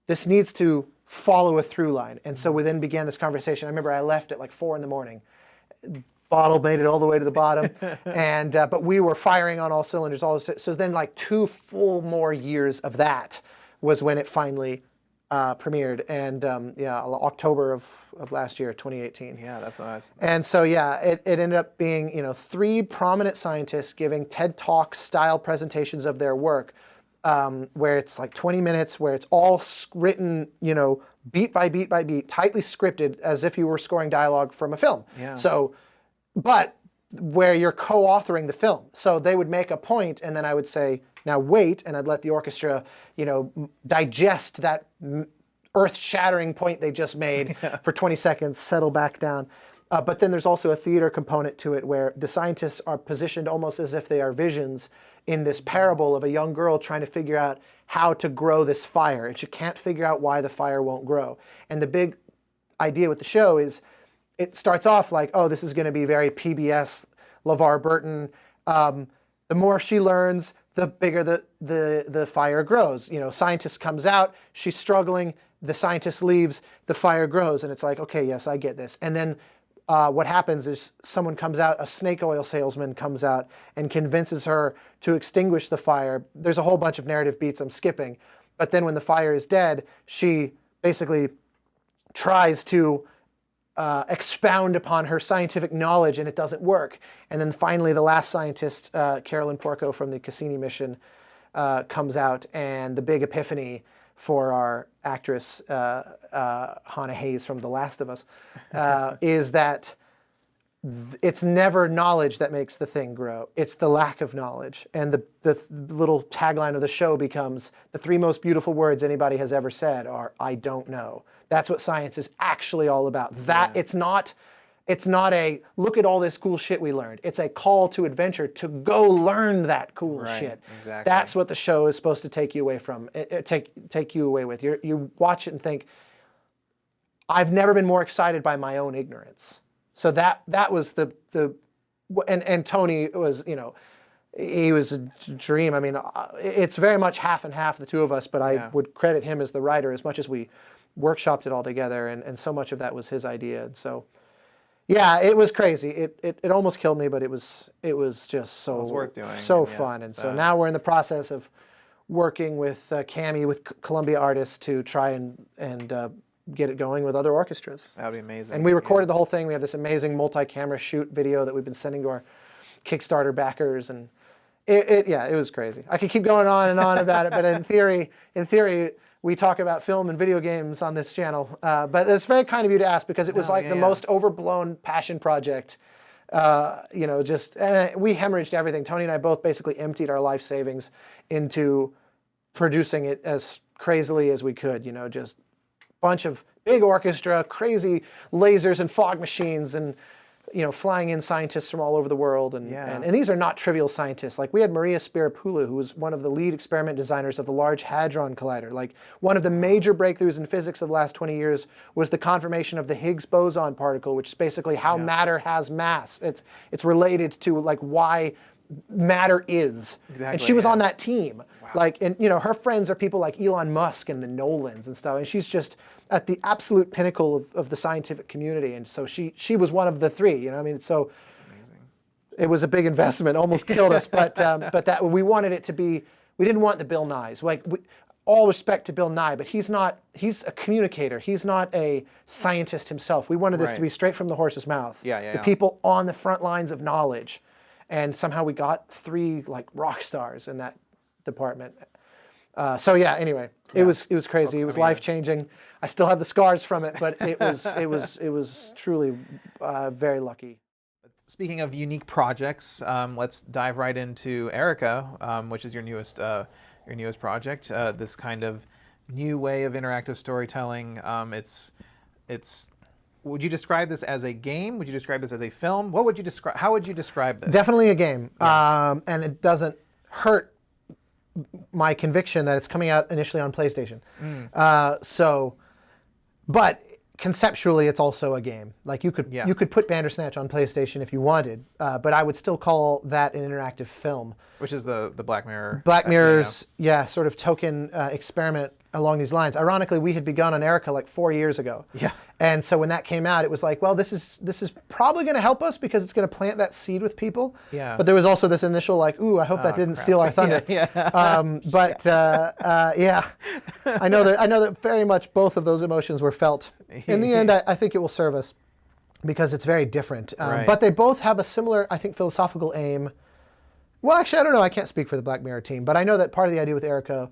this needs to follow a through line. And so we then began this conversation. I remember I left at like 4 a.m. Bottle made it all the way to the bottom, and but we were firing on all cylinders. So then, like 2 full more years of that was when it finally premiered, and October of last year, 2018. Yeah, that's nice. And so it ended up being 3 prominent scientists giving TED Talk style presentations of their work, where it's like 20 minutes, where it's all written, beat by beat by beat, tightly scripted, as if you were scoring dialogue from a film. Yeah. So. But where you're co-authoring the film. So they would make a point, and then I would say, now wait, and I'd let the orchestra, digest that earth-shattering point they just made for 20 seconds, settle back down. But then there's also a theater component to it where the scientists are positioned almost as if they are visions in this parable of a young girl trying to figure out how to grow this fire, and she can't figure out why the fire won't grow. And the big idea with the show is, it starts off like, oh, this is going to be very PBS, LeVar Burton. The more she learns, the bigger the fire grows. Scientist comes out, she's struggling, the scientist leaves, the fire grows. And it's like, okay, yes, I get this. And then what happens is someone comes out, a snake oil salesman comes out and convinces her to extinguish the fire. There's a whole bunch of narrative beats I'm skipping. But then when the fire is dead, she basically tries to expound upon her scientific knowledge, and it doesn't work. And then finally, the last scientist, Carolyn Porco from the Cassini mission, comes out, and the big epiphany for our actress Hannah Hayes from The Last of Us is that it's never knowledge that makes the thing grow. It's the lack of knowledge. And the little tagline of the show becomes, the three most beautiful words anybody has ever said are, I don't know. That's what science is actually all about. That it's not a, look at all this cool shit we learned. It's a call to adventure to go learn that cool shit. Exactly. That's what the show is supposed to take you away from. Take you away with. You watch it and think, I've never been more excited by my own ignorance. So that was and Tony was, he was a dream. I mean, it's very much half and half, the two of us, but I would credit him as the writer as much as we workshopped it all together, and so much of that was his idea. And so, yeah, it was crazy. It almost killed me, but it was just so, it was worth doing, so fun. And so now we're in the process of working with Cami, with Columbia Artists, to try and get it going with other orchestras. That would be amazing. And we recorded the whole thing. We have this amazing multi-camera shoot video that we've been sending to our Kickstarter backers, and it was crazy. I could keep going on and on about it, but in theory, we talk about film and video games on this channel. But it's very kind of you to ask, because it was the most overblown passion project. We hemorrhaged everything. Tony and I both basically emptied our life savings into producing it as crazily as we could. Just bunch of big orchestra, crazy lasers and fog machines, and flying in scientists from all over the world, and these are not trivial scientists. Like, we had Maria Spirapoulou, who was one of the lead experiment designers of the Large Hadron Collider. Like, one of the major breakthroughs in physics of the last 20 years was the confirmation of the Higgs boson particle, which is basically how matter has mass. It's related to like why matter is. Exactly, and she was on that team. Wow. Like, and her friends are people like Elon Musk and the Nolans and stuff, and she's just at the absolute pinnacle of the scientific community. And so she was one of the three. So it was a big investment, almost killed us, but that we wanted it to be. We didn't want the Bill Nyes. Like, all respect to Bill Nye, but he's a communicator. He's not a scientist himself. We wanted this to be straight from the horse's mouth. The people on the front lines of knowledge. And somehow we got three like rock stars in that department. Anyway, it was crazy. It was life-changing. I still have the scars from it, but it was truly very lucky. Speaking of unique projects, let's dive right into Erica, which is your newest project. This kind of new way of interactive storytelling. It's Would you describe this as a game? Would you describe this as a film? How would you describe this? Definitely a game. And it doesn't hurt my conviction that it's coming out initially on PlayStation. But conceptually, it's also a game. Like, you could put Bandersnatch on PlayStation if you wanted, but I would still call that an interactive film. Which is the Black Mirror. Black Mirror's, sort of token experiment along these lines. Ironically, we had begun on Erica like 4 years ago. Yeah. And so when that came out, it was like, well, this is probably going to help us because it's going to plant that seed with people. Yeah. But there was also this initial like, ooh, I hope that didn't steal our thunder. I know that very much both of those emotions were felt. In the end, I think it will serve us because it's very different. But they both have a similar, I think, philosophical aim. Well, actually, I don't know. I can't speak for the Black Mirror team, but I know that part of the idea with Erica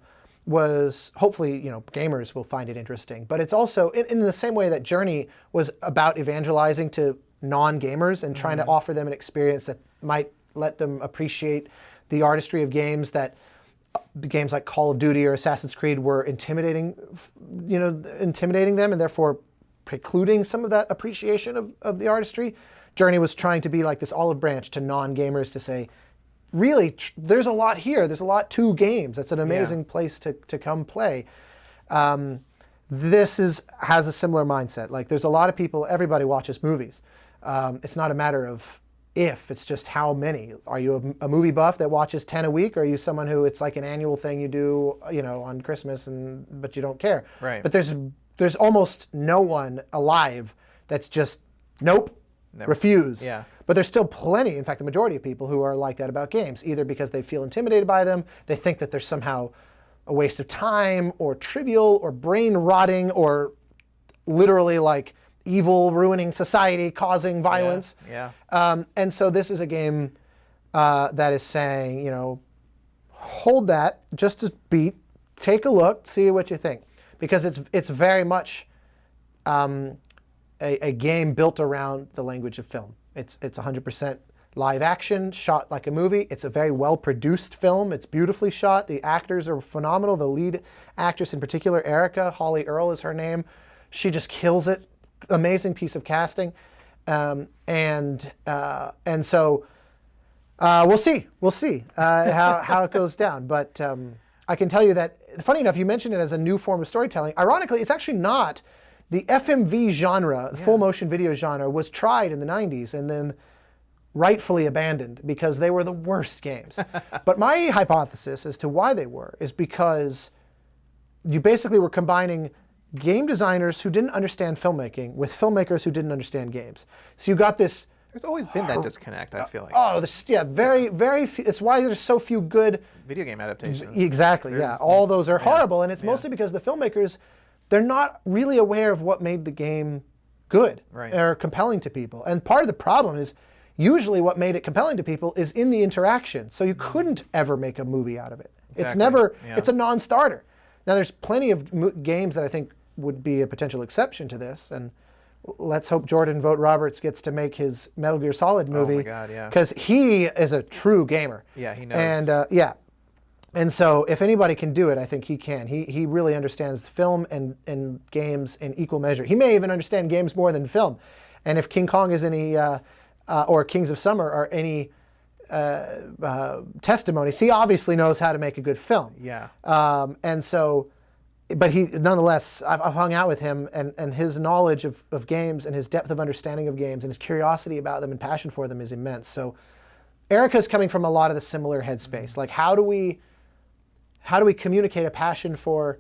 was hopefully, gamers will find it interesting. But it's also in the same way that Journey was about evangelizing to non-gamers and trying to offer them an experience that might let them appreciate the artistry of games that games like Call of Duty or Assassin's Creed were intimidating them, and therefore precluding some of that appreciation of the artistry. Journey was trying to be like this olive branch to non-gamers to say, really, there's a lot here. There's a lot to games. That's an amazing place to come play. This has a similar mindset. Like, there's a lot of people, everybody watches movies. It's not a matter of if, it's just how many. Are you a movie buff that watches 10 a week? Or are you someone who it's like an annual thing you do, on Christmas, but you don't care? Right. But there's almost no one alive that's just, nope, refuse. Yeah. But there's still plenty, in fact, the majority of people who are like that about games, either because they feel intimidated by them, they think that they're somehow a waste of time, or trivial, or brain rotting, or literally like evil, ruining society, causing violence. Yeah. And so this is a game that is saying, hold that just a beat, take a look, see what you think, because it's very much a game built around the language of film. It's 100% live action, shot like a movie. It's a very well-produced film. It's beautifully shot. The actors are phenomenal. The lead actress in particular, Erica, Holly Earl is her name. She just kills it. Amazing piece of casting. And so we'll see how it goes down. But I can tell you that, funny enough, you mentioned it as a new form of storytelling. Ironically, it's actually not. The FMV genre, the full motion video genre, was tried in the 90s and then rightfully abandoned because they were the worst games. But my hypothesis as to why they were is because you basically were combining game designers who didn't understand filmmaking with filmmakers who didn't understand games. So you got this. There's always been that disconnect, I feel like. Oh, very few. It's why there's so few good video game adaptations. Exactly, yeah. All those are horrible, and it's mostly because the filmmakers, they're not really aware of what made the game good or compelling to people. And part of the problem is usually what made it compelling to people is in the interaction. So you couldn't ever make a movie out of it. Exactly. It's a non-starter. Now there's plenty of games that I think would be a potential exception to this, and let's hope Jordan Vogt Roberts gets to make his Metal Gear Solid movie. Oh my God, yeah. Because he is a true gamer. Yeah, he knows. And and so if anybody can do it, I think he can. He really understands film and games in equal measure. He may even understand games more than film. And if King Kong is any, or Kings of Summer are any testimonies, he obviously knows how to make a good film. Yeah. And so, but he, nonetheless, I've hung out with him, and his knowledge of games and his depth of understanding of games and his curiosity about them and passion for them is immense. So Erica's coming from a lot of the similar headspace. Like, how do we communicate a passion for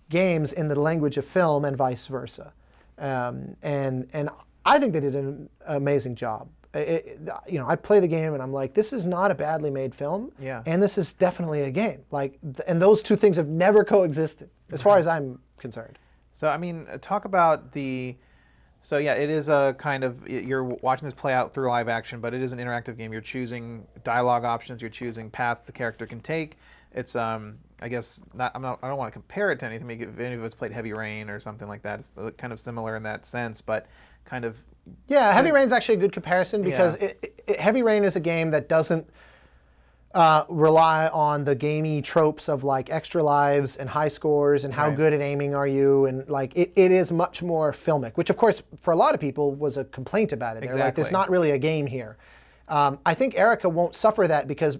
games in the language of film and vice versa? And I think they did an amazing job. I play the game and I'm like, this is not a badly made film, and this is definitely a game. Like, and those two things have never coexisted, as far as I'm concerned. So I mean, talk about the. So yeah, it is a kind of, you're watching this play out through live action, but it is an interactive game. You're choosing dialogue options. You're choosing paths the character can take. It's I guess not. I don't want to compare it to anything. Maybe if any of us played Heavy Rain or something like that, it's kind of similar in that sense, but kind of. Yeah, Heavy Rain's actually a good comparison because Heavy Rain is a game that doesn't rely on the gamey tropes of like extra lives and high scores and how good at aiming are you, and like it is much more filmic, which of course for a lot of people was a complaint about it. They're like, there's not really a game here. I think Erica won't suffer that because,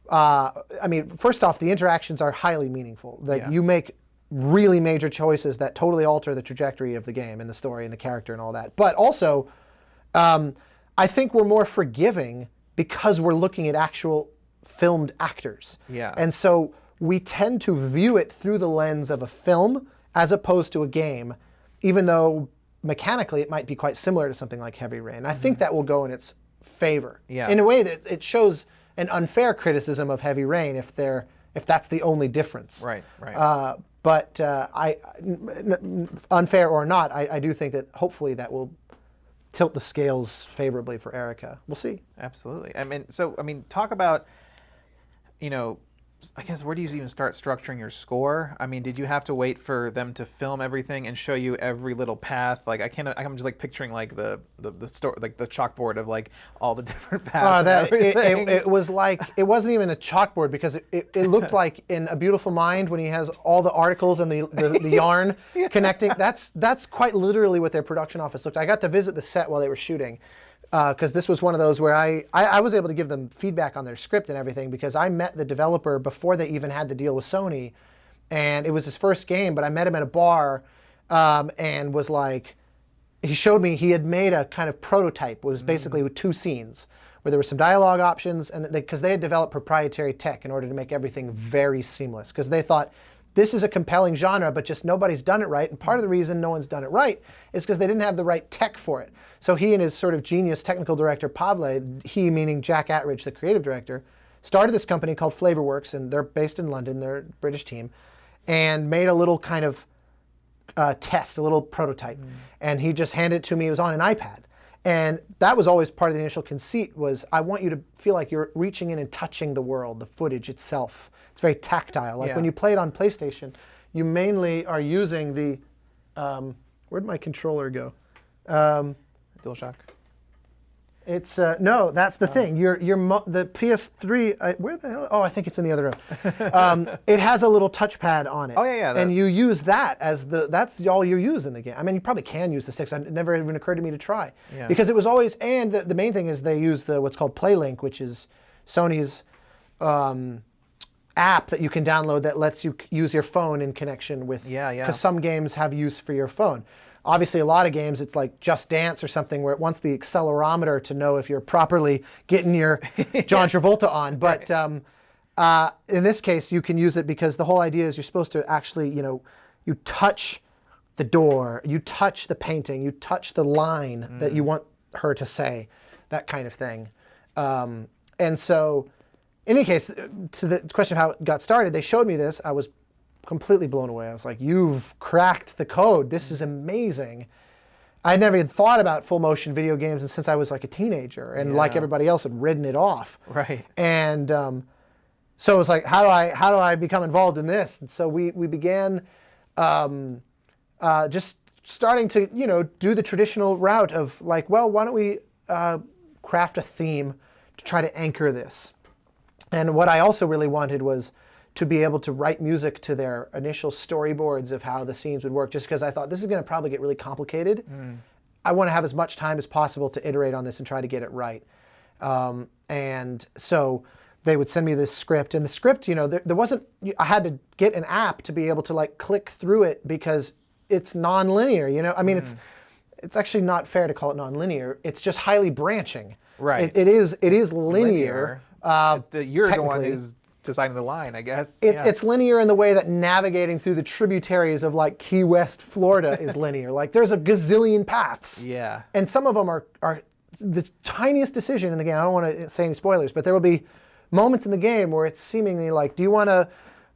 I mean, first off, the interactions are highly meaningful. That you make really major choices that totally alter the trajectory of the game and the story and the character and all that. But also, I think we're more forgiving because we're looking at actual filmed actors. Yeah. And so we tend to view it through the lens of a film as opposed to a game, even though mechanically it might be quite similar to something like Heavy Rain. I think that will go in its favor. Yeah. In a way that it shows an unfair criticism of Heavy Rain if that's the only difference. Right. But unfair or not, I do think that hopefully that will tilt the scales favorably for Erica. We'll see. Absolutely. I mean, talk about, I guess, where do you even start structuring your score? I mean, did you have to wait for them to film everything and show you every little path? Like, I'm just like picturing like the story, like the chalkboard of like all the different paths. It was like, it wasn't even a chalkboard because it looked like in A Beautiful Mind when he has all the articles and the yarn connecting. That's quite literally what their production office looked like. I got to visit the set while they were shooting. Because this was one of those where I was able to give them feedback on their script and everything because I met the developer before they even had the deal with Sony, and it was his first game, but I met him at a bar and was like, he showed me he had made a kind of prototype, was basically with two scenes where there were some dialogue options, and because they had developed proprietary tech in order to make everything very seamless, because they thought, this is a compelling genre, but just nobody's done it right. And part of the reason no one's done it right is because they didn't have the right tech for it. So he and his sort of genius technical director, Pablo, he meaning Jack Attridge, the creative director, started this company called Flavorworks, and they're based in London, they're a British team, and made a little kind of test, a little prototype, and he just handed it to me. It was on an iPad. And that was always part of the initial conceit was I want you to feel like you're reaching in and touching the world, the footage itself. It's very tactile. Like when you play it on PlayStation, you mainly are using the, where'd my controller go? DualShock. It's no, that's the thing. The PS3. Where the hell? Oh, I think it's in the other room. It has a little touchpad on it. Oh yeah. And you use that as that's all you use in the game. I mean, you probably can use the sticks. It never even occurred to me to try because it was always. And the main thing is they use what's called PlayLink, which is Sony's app that you can download that lets you use your phone in connection with. Because some games have use for your phone. Obviously, a lot of games, it's like Just Dance or something where it wants the accelerometer to know if you're properly getting your John Travolta on. But in this case, you can use it because the whole idea is you're supposed to actually, you touch the door, you touch the painting, you touch the line that you want her to say, that kind of thing. And so, in any case, to the question of how it got started, they showed me this. I was completely blown away. I was like, you've cracked the code. This is amazing. I had never even thought about full motion video games and since I was like a teenager and like everybody else had ridden it off. Right. And so it was like, how do I become involved in this? And so we began just starting to, do the traditional route of like, well, why don't we craft a theme to try to anchor this? And what I also really wanted was to be able to write music to their initial storyboards of how the scenes would work, just because I thought this is going to probably get really complicated. I want to have as much time as possible to iterate on this and try to get it right. And so they would send me this script, and the script, there wasn't, I had to get an app to be able to like click through it because it's non-linear, I mean, it's actually not fair to call it non-linear. It's just highly branching. Right. It is linear. You're the one who's deciding the line, I guess. It's linear in the way that navigating through the tributaries of like Key West, Florida is linear. Like there's a gazillion paths. Yeah. And some of them are the tiniest decision in the game. I don't want to say any spoilers, but there will be moments in the game where it's seemingly like, do you want to,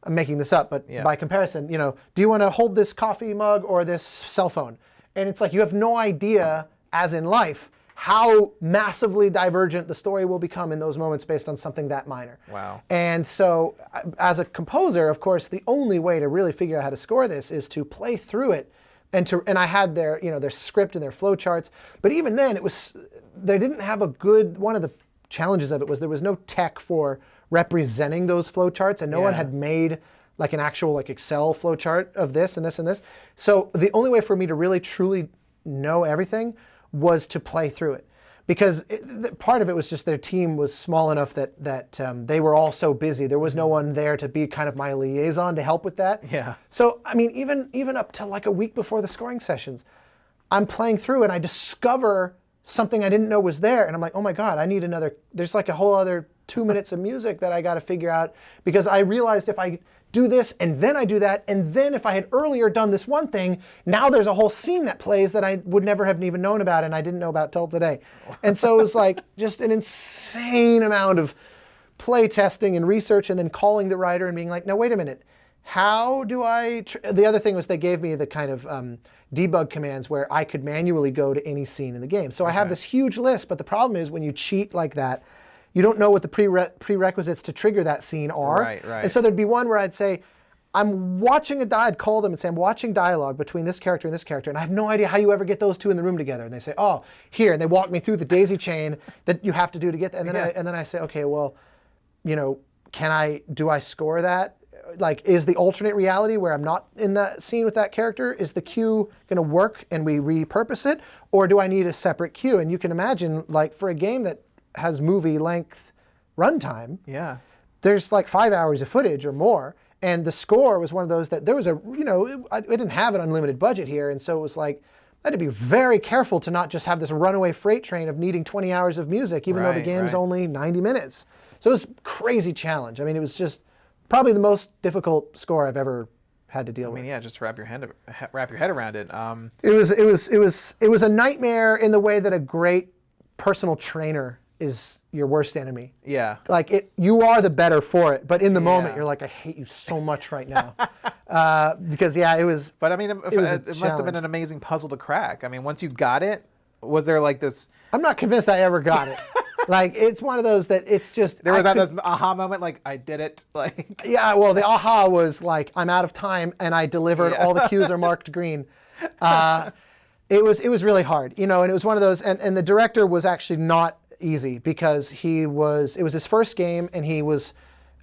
I'm making this up, but by comparison, do you want to hold this coffee mug or this cell phone? And it's like you have no idea, as in life, how massively divergent the story will become in those moments based on something that minor. Wow. And so as a composer, of course, the only way to really figure out how to score this is to play through it. And I had their, their script and their flow charts. But even then, they didn't have a good, one of the challenges of it was there was no tech for representing those flow charts, and no one had made like an actual like Excel flow chart of this and this and this. So the only way for me to really truly know everything was to play through it, because part of it was just their team was small enough that they were all so busy. There was no one there to be kind of my liaison to help with that. Yeah. So I mean, even up to like a week before the scoring sessions, I'm playing through and I discover something I didn't know was there, and I'm like, oh my God, I need another. There's like a whole other 2 minutes of music that I got to figure out, because I realized if I do this and then I do that, and then if I had earlier done this one thing, now there's a whole scene that plays that I would never have even known about and I didn't know about till today. And so it was like just an insane amount of play testing and research, and then calling the writer and being like, no, wait a minute, how do I... The other thing was they gave me the kind of debug commands where I could manually go to any scene in the game. So I have this huge list, but the problem is when you cheat like that, you don't know what the prerequisites to trigger that scene are. Right. And so there'd be one where I'd say, I'd call them and say, I'm watching dialogue between this character and this character, and I have no idea how you ever get those two in the room together. And they say, oh, here. And they walk me through the daisy chain that you have to do to get that. And then I say, okay, well, do I score that? Like, is the alternate reality where I'm not in that scene with that character, is the cue going to work and we repurpose it? Or do I need a separate cue? And you can imagine, like, for a game that has movie length runtime, there's like 5 hours of footage or more, and the score was one of those that there was I didn't have an unlimited budget here, and so it was like I had to be very careful to not just have this runaway freight train of needing 20 hours of music, even though the game's only 90 minutes. So it was a crazy challenge. I mean, it was just probably the most difficult score I've ever had to deal with. I mean, just to wrap your head around it. It was a nightmare in the way that a great personal trainer is your worst enemy. Yeah. Like you are the better for it, but in the moment Yeah. you're like, I hate you so much right now, because it was. But I mean, was a it must have challenge. been an amazing puzzle to crack. I mean, once you got it, was there like this? I'm not convinced I ever got it. Like it's one of those that it's just. There was I that could- this aha moment, like I did it. Like Yeah, well, the aha was like I'm out of time and I delivered. Yeah. All the cues are marked green. It was really hard, and it was one of those. And the director was actually not easy because it was his first game and he was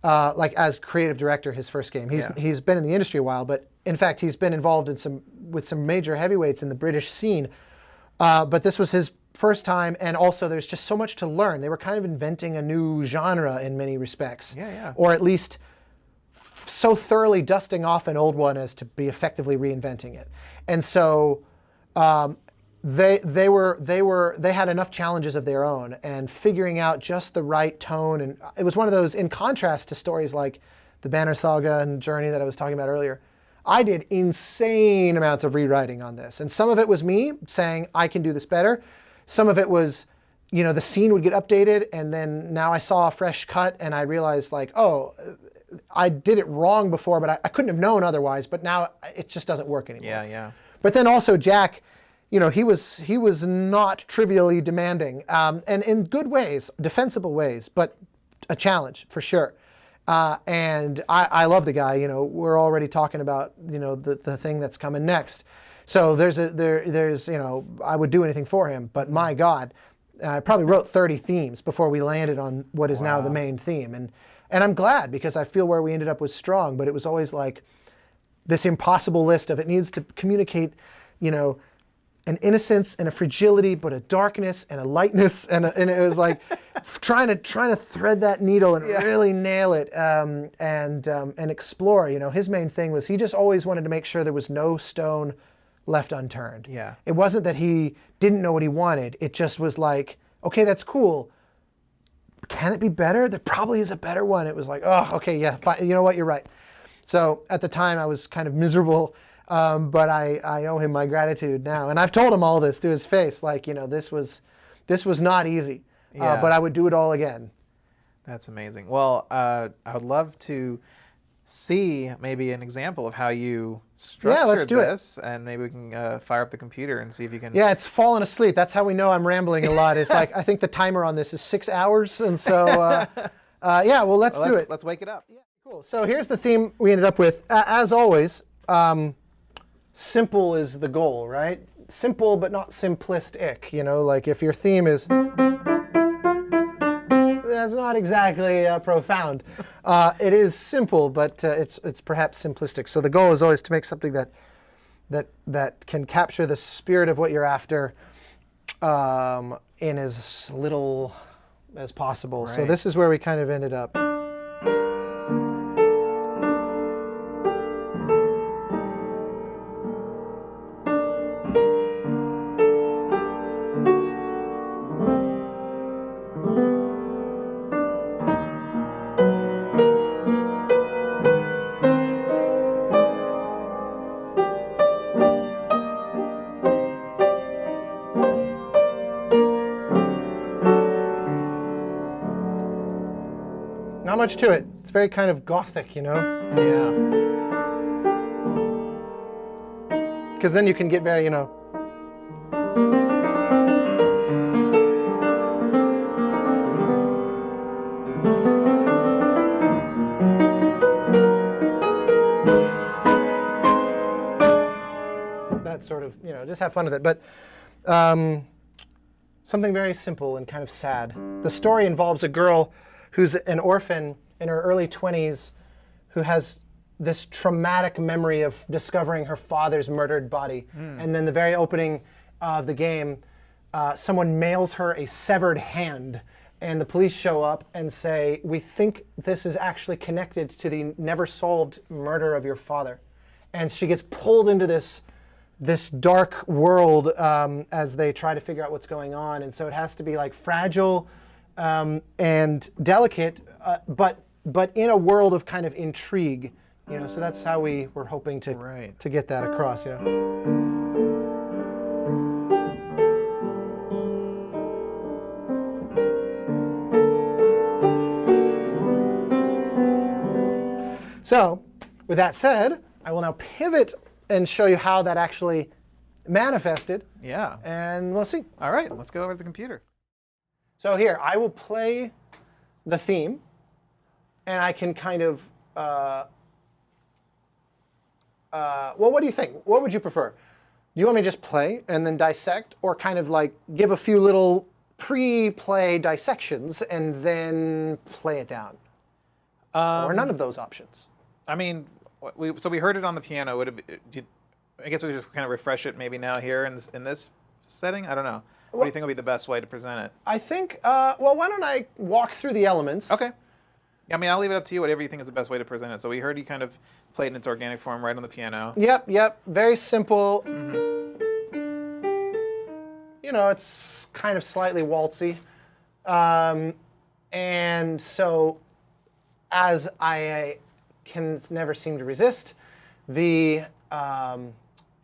like as creative director his first game. He's been in the industry a while, but in fact he's been involved in with some major heavyweights in the British scene. But this was his first time, and also there's just so much to learn. They were kind of inventing a new genre in many respects. Yeah. Or at least so thoroughly dusting off an old one as to be effectively reinventing it. And so they had enough challenges of their own, and figuring out just the right tone. And it was one of those, in contrast to stories like the Banner Saga and Journey that I was talking about earlier. I did insane amounts of rewriting on this, and some of it was me saying I can do this better. Some of it was, the scene would get updated, and then now I saw a fresh cut, and I realized like, oh, I did it wrong before, but I couldn't have known otherwise. But now it just doesn't work anymore. yeah. But then also Jack, he was not trivially demanding, and in good ways, defensible ways, but a challenge for sure. And I love the guy. We're already talking about the thing that's coming next. So there's I would do anything for him. But my God, I probably wrote 30 themes before we landed on what is now the main theme. And I'm glad, because I feel where we ended up was strong. But it was always like this impossible list of it needs to communicate, an innocence and a fragility, but a darkness and a lightness, and it was like trying to thread that needle and really nail it, and explore. His main thing was he just always wanted to make sure there was no stone left unturned. Yeah. It wasn't that he didn't know what he wanted. It just was like, okay, that's cool. Can it be better? There probably is a better one. It was like, oh, okay, yeah, fine. You know what? You're right. So at the time I was kind of miserable. But I owe him my gratitude now, and I've told him all this to his face. Like, this was not easy, but I would do it all again. That's amazing. Well, I would love to see maybe an example of how you structured let's do it. this, and maybe we can fire up the computer and see if you can. Yeah, it's fallen asleep. That's how we know I'm rambling a lot. It's like I think the timer on this is 6 hours, and so let's do it. Let's wake it up. Yeah, cool. So here's the theme we ended up with. As always. Simple is the goal, right? Simple, but not simplistic. Like if your theme is, that's not exactly profound. It is simple, but it's perhaps simplistic. So the goal is always to make something that can capture the spirit of what you're after, in as little as possible. So Right. this is where we kind of ended up. Not much to it. It's very kind of gothic, Yeah. Because then you can get very, that sort of, just have fun with it. But something very simple and kind of sad. The story involves a girl who's an orphan in her early 20s who has this traumatic memory of discovering her father's murdered body. And then the very opening of the game, someone mails her a severed hand, and the police show up and say, we think this is actually connected to the never solved murder of your father. And she gets pulled into this dark world as they try to figure out what's going on. And so it has to be like fragile and delicate, but in a world of kind of intrigue, So that's how we were hoping to get that across, So, with that said, I will now pivot and show you how that actually manifested, Yeah. and we'll see. All right, let's go over to the computer. So here, I will play the theme, and I can kind of, well, what do you think? What would you prefer? Do you want me to just play and then dissect, or kind of like give a few little pre-play dissections and then play it down? Or none of those options? I mean, so we heard it on the piano. Would it be, I guess we just kind of refresh it maybe now here in this setting. I don't know. What do you think would be the best way to present it? I think, well, why don't I walk through the elements? Okay. I mean, I'll leave it up to you. Whatever you think is the best way to present it. So we heard you kind of play it in its organic form right on the piano. Yep. Very simple. You know, it's kind of slightly waltzy. And so, as I can never seem to resist, the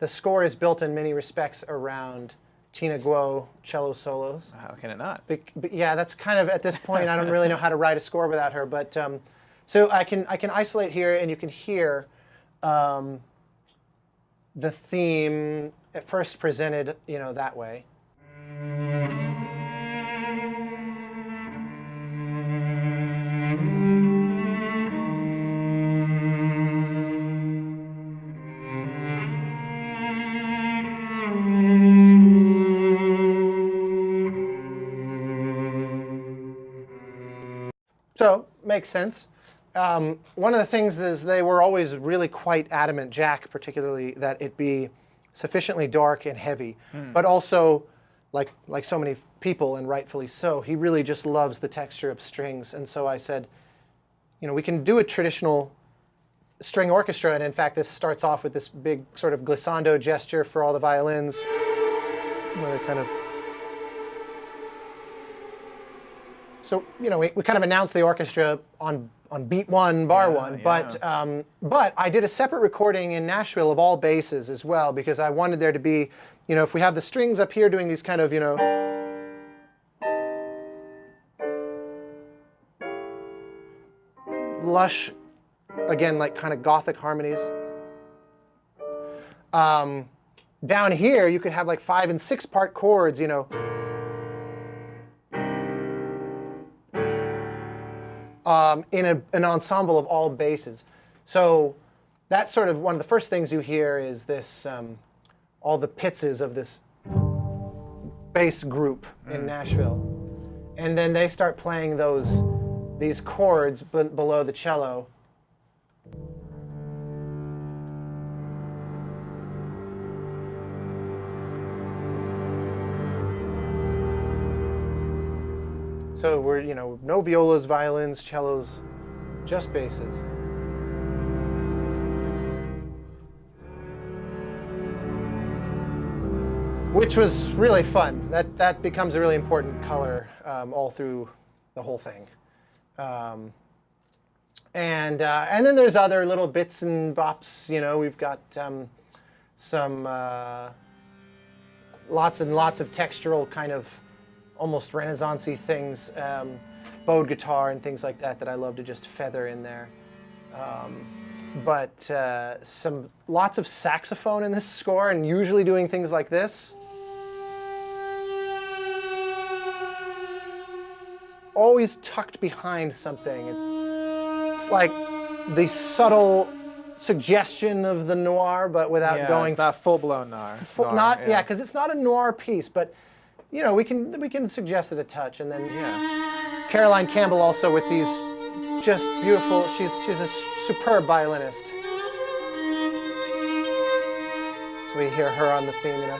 score is built in many respects around Tina Guo cello solos. How can it not? But yeah, that's kind of, at this point, I don't really know how to write a score without her. But so I can isolate here, and you can hear the theme at first presented, you know, that way. So, makes sense. One of the things is they were always really quite adamant, Jack particularly, that it be sufficiently dark and heavy, but also, like so many people, and rightfully so, he really just loves the texture of strings. And so I said, you know, we can do a traditional string orchestra, and in fact, this starts off with this big sort of glissando gesture for all the violins, where they kind of. So, you know, we kind of announced the orchestra on beat one, bar one, yeah. but I did a separate recording in Nashville of all basses as well, because I wanted there to be, you know, if we have the strings up here doing these kind of, you know, lush, again, like kind of Gothic harmonies. Down here, you could have like 5- and 6-part chords, you know. In an ensemble of all basses. So that's sort of one of the first things you hear is this, all the pizzes of this bass group in Nashville. And then they start playing these chords below the cello. So we're, you know, no violas, violins, cellos, just basses. Which was really fun. That becomes a really important color all through the whole thing. And then there's other little bits and bops. You know, we've got some lots and lots of textural kind of almost Renaissance-y things, bowed guitar and things like that I love to just feather in there. But lots of saxophone in this score, and usually doing things like this. Always tucked behind something. It's like the subtle suggestion of the noir, but without going. It's not full-blown noir. Yeah, because it's not a noir piece, but. You know, we can suggest it a touch, and then Caroline Campbell also with these just beautiful. She's a superb violinist. So we hear her on the theme, you know.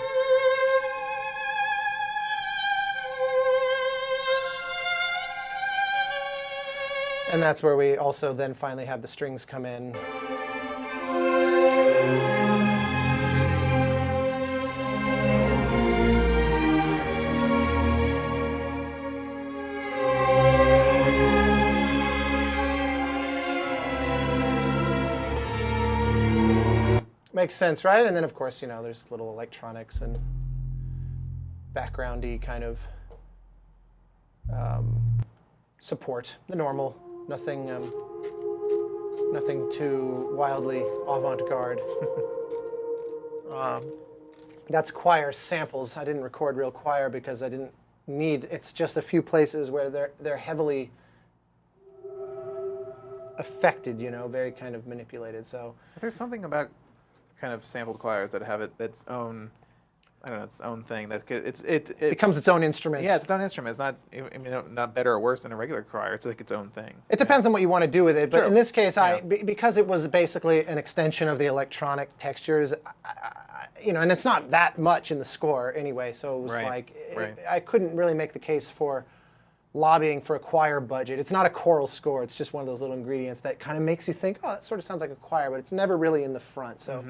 And that's where we also then finally have the strings come in. Makes sense, right? And then, of course, you know, there's little electronics and backgroundy kind of support, the normal, nothing Nothing too wildly avant-garde. That's choir samples. I didn't record real choir because I didn't need. It's just a few places where they're heavily affected, very kind of manipulated. So There's something about kind of sampled choirs that have its own, I don't know, its own thing. It becomes its own instrument. Yeah, it's its own instrument. It's not, not better or worse than a regular choir. It's like its own thing. It depends on what you want to do with it, but True. in this case, Yeah. because it was basically an extension of the electronic textures, and it's not that much in the score anyway, so it was Right. I couldn't really make the case for lobbying for a choir budget. It's not a choral score. It's just one of those little ingredients that kind of makes you think, oh, that sort of sounds like a choir, but it's never really in the front. So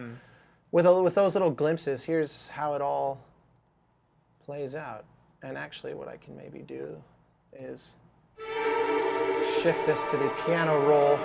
with those little glimpses, here's how it all plays out. And actually what I can maybe do is shift this to the piano roll.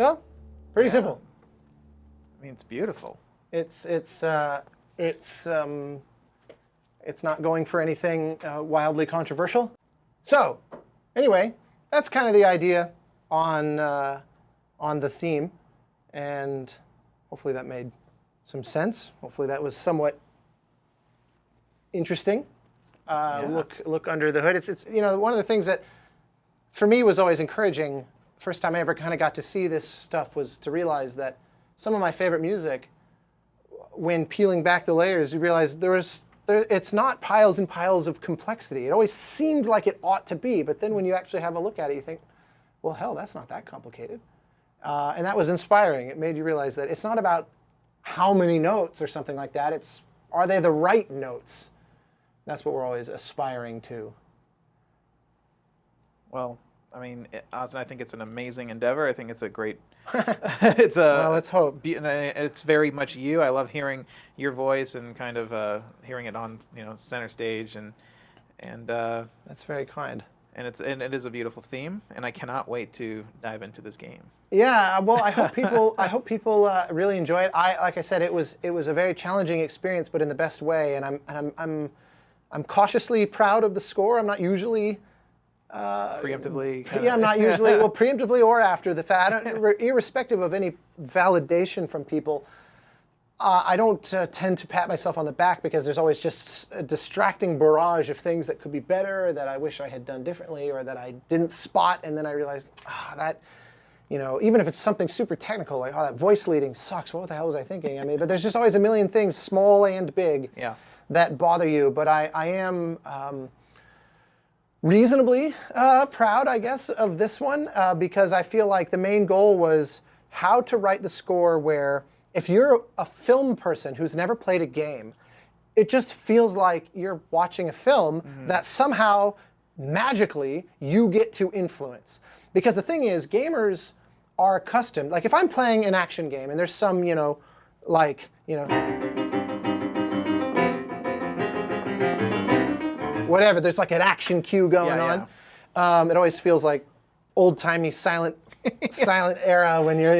Yeah, pretty simple. I mean, it's beautiful. It's not going for anything wildly controversial. So, anyway, that's kind of the idea on the theme, and hopefully that made some sense. Hopefully that was somewhat interesting. Look under the hood. It's one of the things that for me was always encouraging. First time I ever kind of got to see this stuff was to realize that some of my favorite music, when peeling back the layers, you realize it's not piles and piles of complexity. It always seemed like it ought to be, but then when you actually have a look at it, you think, well, hell, that's not that complicated. And that was inspiring. It made you realize that it's not about how many notes or something like that. It's, are they the right notes? That's what we're always aspiring to. Well, I mean, Austin, I think it's an amazing endeavor. I think it's a great. Well, let's hope. It's very much you. I love hearing your voice and kind of hearing it on center stage, and that's very kind. And it is a beautiful theme, and I cannot wait to dive into this game. Yeah, well, I hope people really enjoy it. Like I said, it was a very challenging experience, but in the best way. And I'm cautiously proud of the score. I'm not usually. Preemptively. Yeah, I'm not usually preemptively or after the fact. Irrespective of any validation from people, I don't tend to pat myself on the back because there's always just a distracting barrage of things that could be better, that I wish I had done differently, or that I didn't spot, and then I realized that, even if it's something super technical, like that voice leading sucks. What the hell was I thinking? I mean, but there's just always a million things, small and big, that bother you, but I am reasonably proud, I guess, of this one because I feel like the main goal was how to write the score where if you're a film person who's never played a game, it just feels like you're watching a film that somehow magically you get to influence. Because the thing is, gamers are accustomed, like if I'm playing an action game and there's some, whatever, there's like an action cue going on. It always feels like old-timey silent era when you're,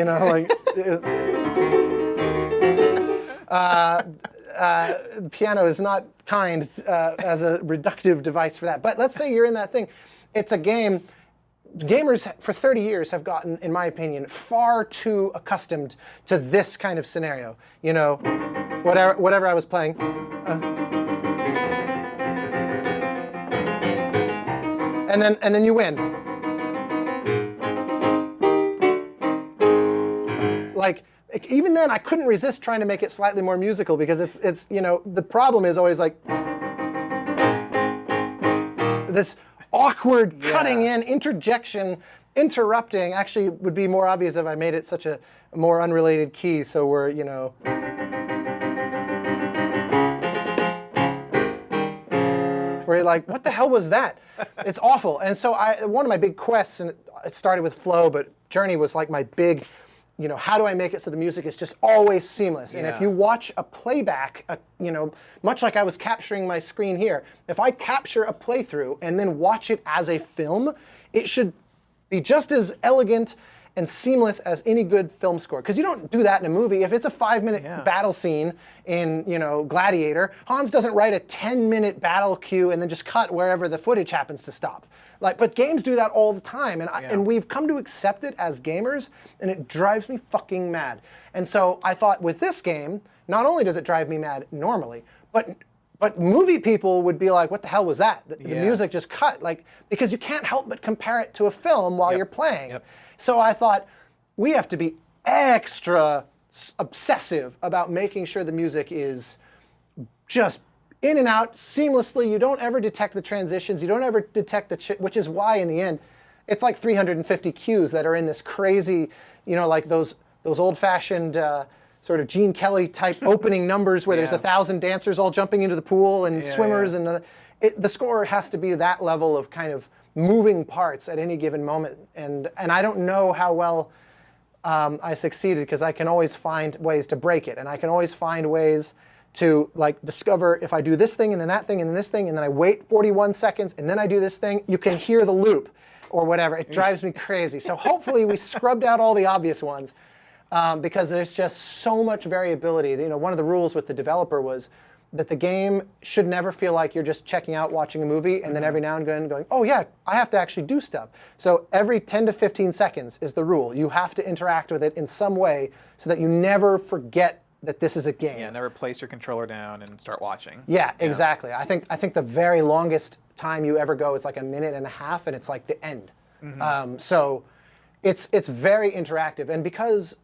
piano is not kind as a reductive device for that. But let's say you're in that thing. It's a game. Gamers for 30 years have gotten, in my opinion, far too accustomed to this kind of scenario. Whatever I was playing. And then you win. Like, even then, I couldn't resist trying to make it slightly more musical because it's the problem is always like this awkward cutting in interjection, interrupting. Actually, would be more obvious if I made it such a more unrelated key. So we're where you're like, what the hell was that? It's awful. And so one of my big quests, and it started with Flow, but Journey was like my big. How do I make it so the music is just always seamless? And if you watch a playback, much like I was capturing my screen here, if I capture a playthrough and then watch it as a film, it should be just as elegant and seamless as any good film score. Because you don't do that in a movie. If it's a 5-minute battle scene in, Gladiator, Hans doesn't write a 10-minute battle cue and then just cut wherever the footage happens to stop. But games do that all the time, and we've come to accept it as gamers, and it drives me fucking mad. And so I thought with this game, not only does it drive me mad normally, but movie people would be like, what the hell was that? The music just cut, because you can't help but compare it to a film while you're playing. So I thought, we have to be extra obsessive about making sure the music is just in and out seamlessly. You don't ever detect the transitions. You don't ever detect which is why in the end, it's like 350 cues that are in this crazy, like those old-fashioned sort of Gene Kelly type opening numbers where there's 1,000 dancers all jumping into the pool and swimmers and the score has to be that level of kind of moving parts at any given moment. And I don't know how well I succeeded because I can always find ways to break it, and I can always find ways to discover if I do this thing and then that thing and then this thing and then I wait 41 seconds and then I do this thing, you can hear the loop or whatever. It drives me crazy. So hopefully we scrubbed out all the obvious ones because there's just so much variability. One of the rules with the developer was that the game should never feel like you're just checking out watching a movie and then every now and then going, oh yeah, I have to actually do stuff. So every 10 to 15 seconds is the rule. You have to interact with it in some way so that you never forget that this is a game. Yeah, never place your controller down and start watching. Yeah, exactly. I think the very longest time you ever go is like a minute and a half, and it's like the end. So it's very interactive, and because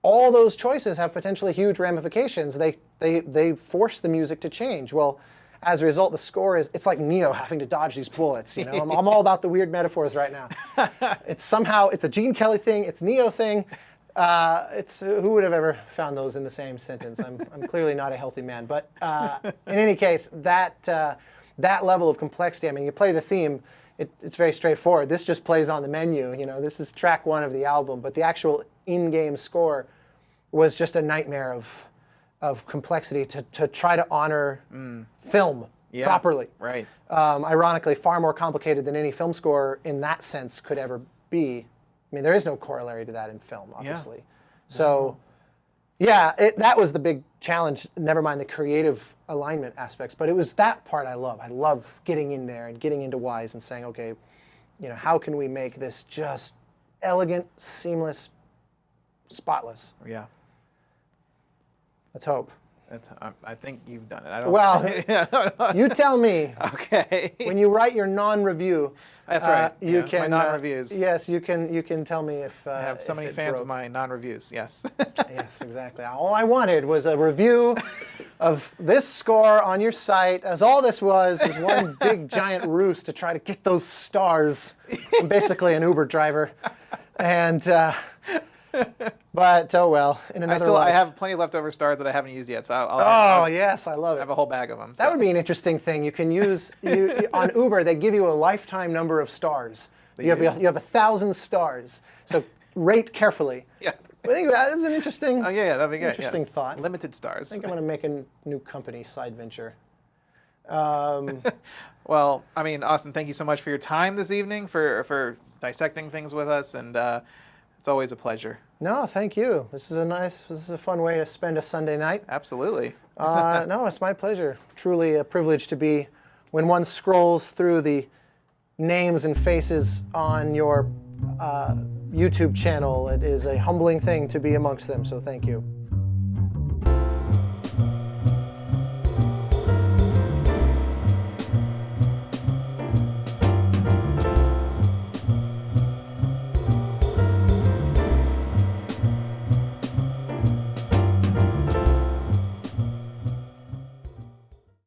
all those choices have potentially huge ramifications, they force the music to change. Well, as a result, the score it's like Neo having to dodge these bullets. I'm all about the weird metaphors right now. It's a Gene Kelly thing. It's Neo thing. Who would have ever found those in the same sentence? I'm clearly not a healthy man. But in any case, that level of complexity. I mean, you play the theme. It's very straightforward. This just plays on the menu. This is track 1 of the album. But the actual in-game score was just a nightmare of complexity to try to honor film properly. Right. Ironically, far more complicated than any film score in that sense could ever be. I mean, there is no corollary to that in film, obviously. So, that was the big challenge, never mind the creative alignment aspects. But it was that part I love. I love getting in there and getting into whys and saying, okay, how can we make this just elegant, seamless, spotless? Yeah. Let's hope. I think you've done it. I don't. Well, you tell me. Okay. When you write your non-review, that's right. You can my non-reviews. Yes, you can tell me if I have so many fans broke. of my non-reviews. Yes. Yes, exactly. All I wanted was a review of this score on your site, as all this was one big giant ruse to try to get those stars. I'm basically an Uber driver, and but oh well. In another I life. have plenty of leftover stars that I haven't used yet, so I'll Yes, I love it. have a whole bag of them. That would be an interesting thing. You can use on Uber. They give you a lifetime number of stars. You have 1,000 stars. So rate carefully. Yeah. I think that's an interesting. Oh yeah, that'd be good. Interesting thought. Limited stars. I think I'm going to make a new company side venture. Well, I mean, Austin, thank you so much for your time this evening, for dissecting things with us, and it's always a pleasure. No, thank you. This is a fun way to spend a Sunday night. Absolutely. No, it's my pleasure. Truly a privilege to be, when one scrolls through the names and faces on your YouTube channel, it is a humbling thing to be amongst them, so thank you.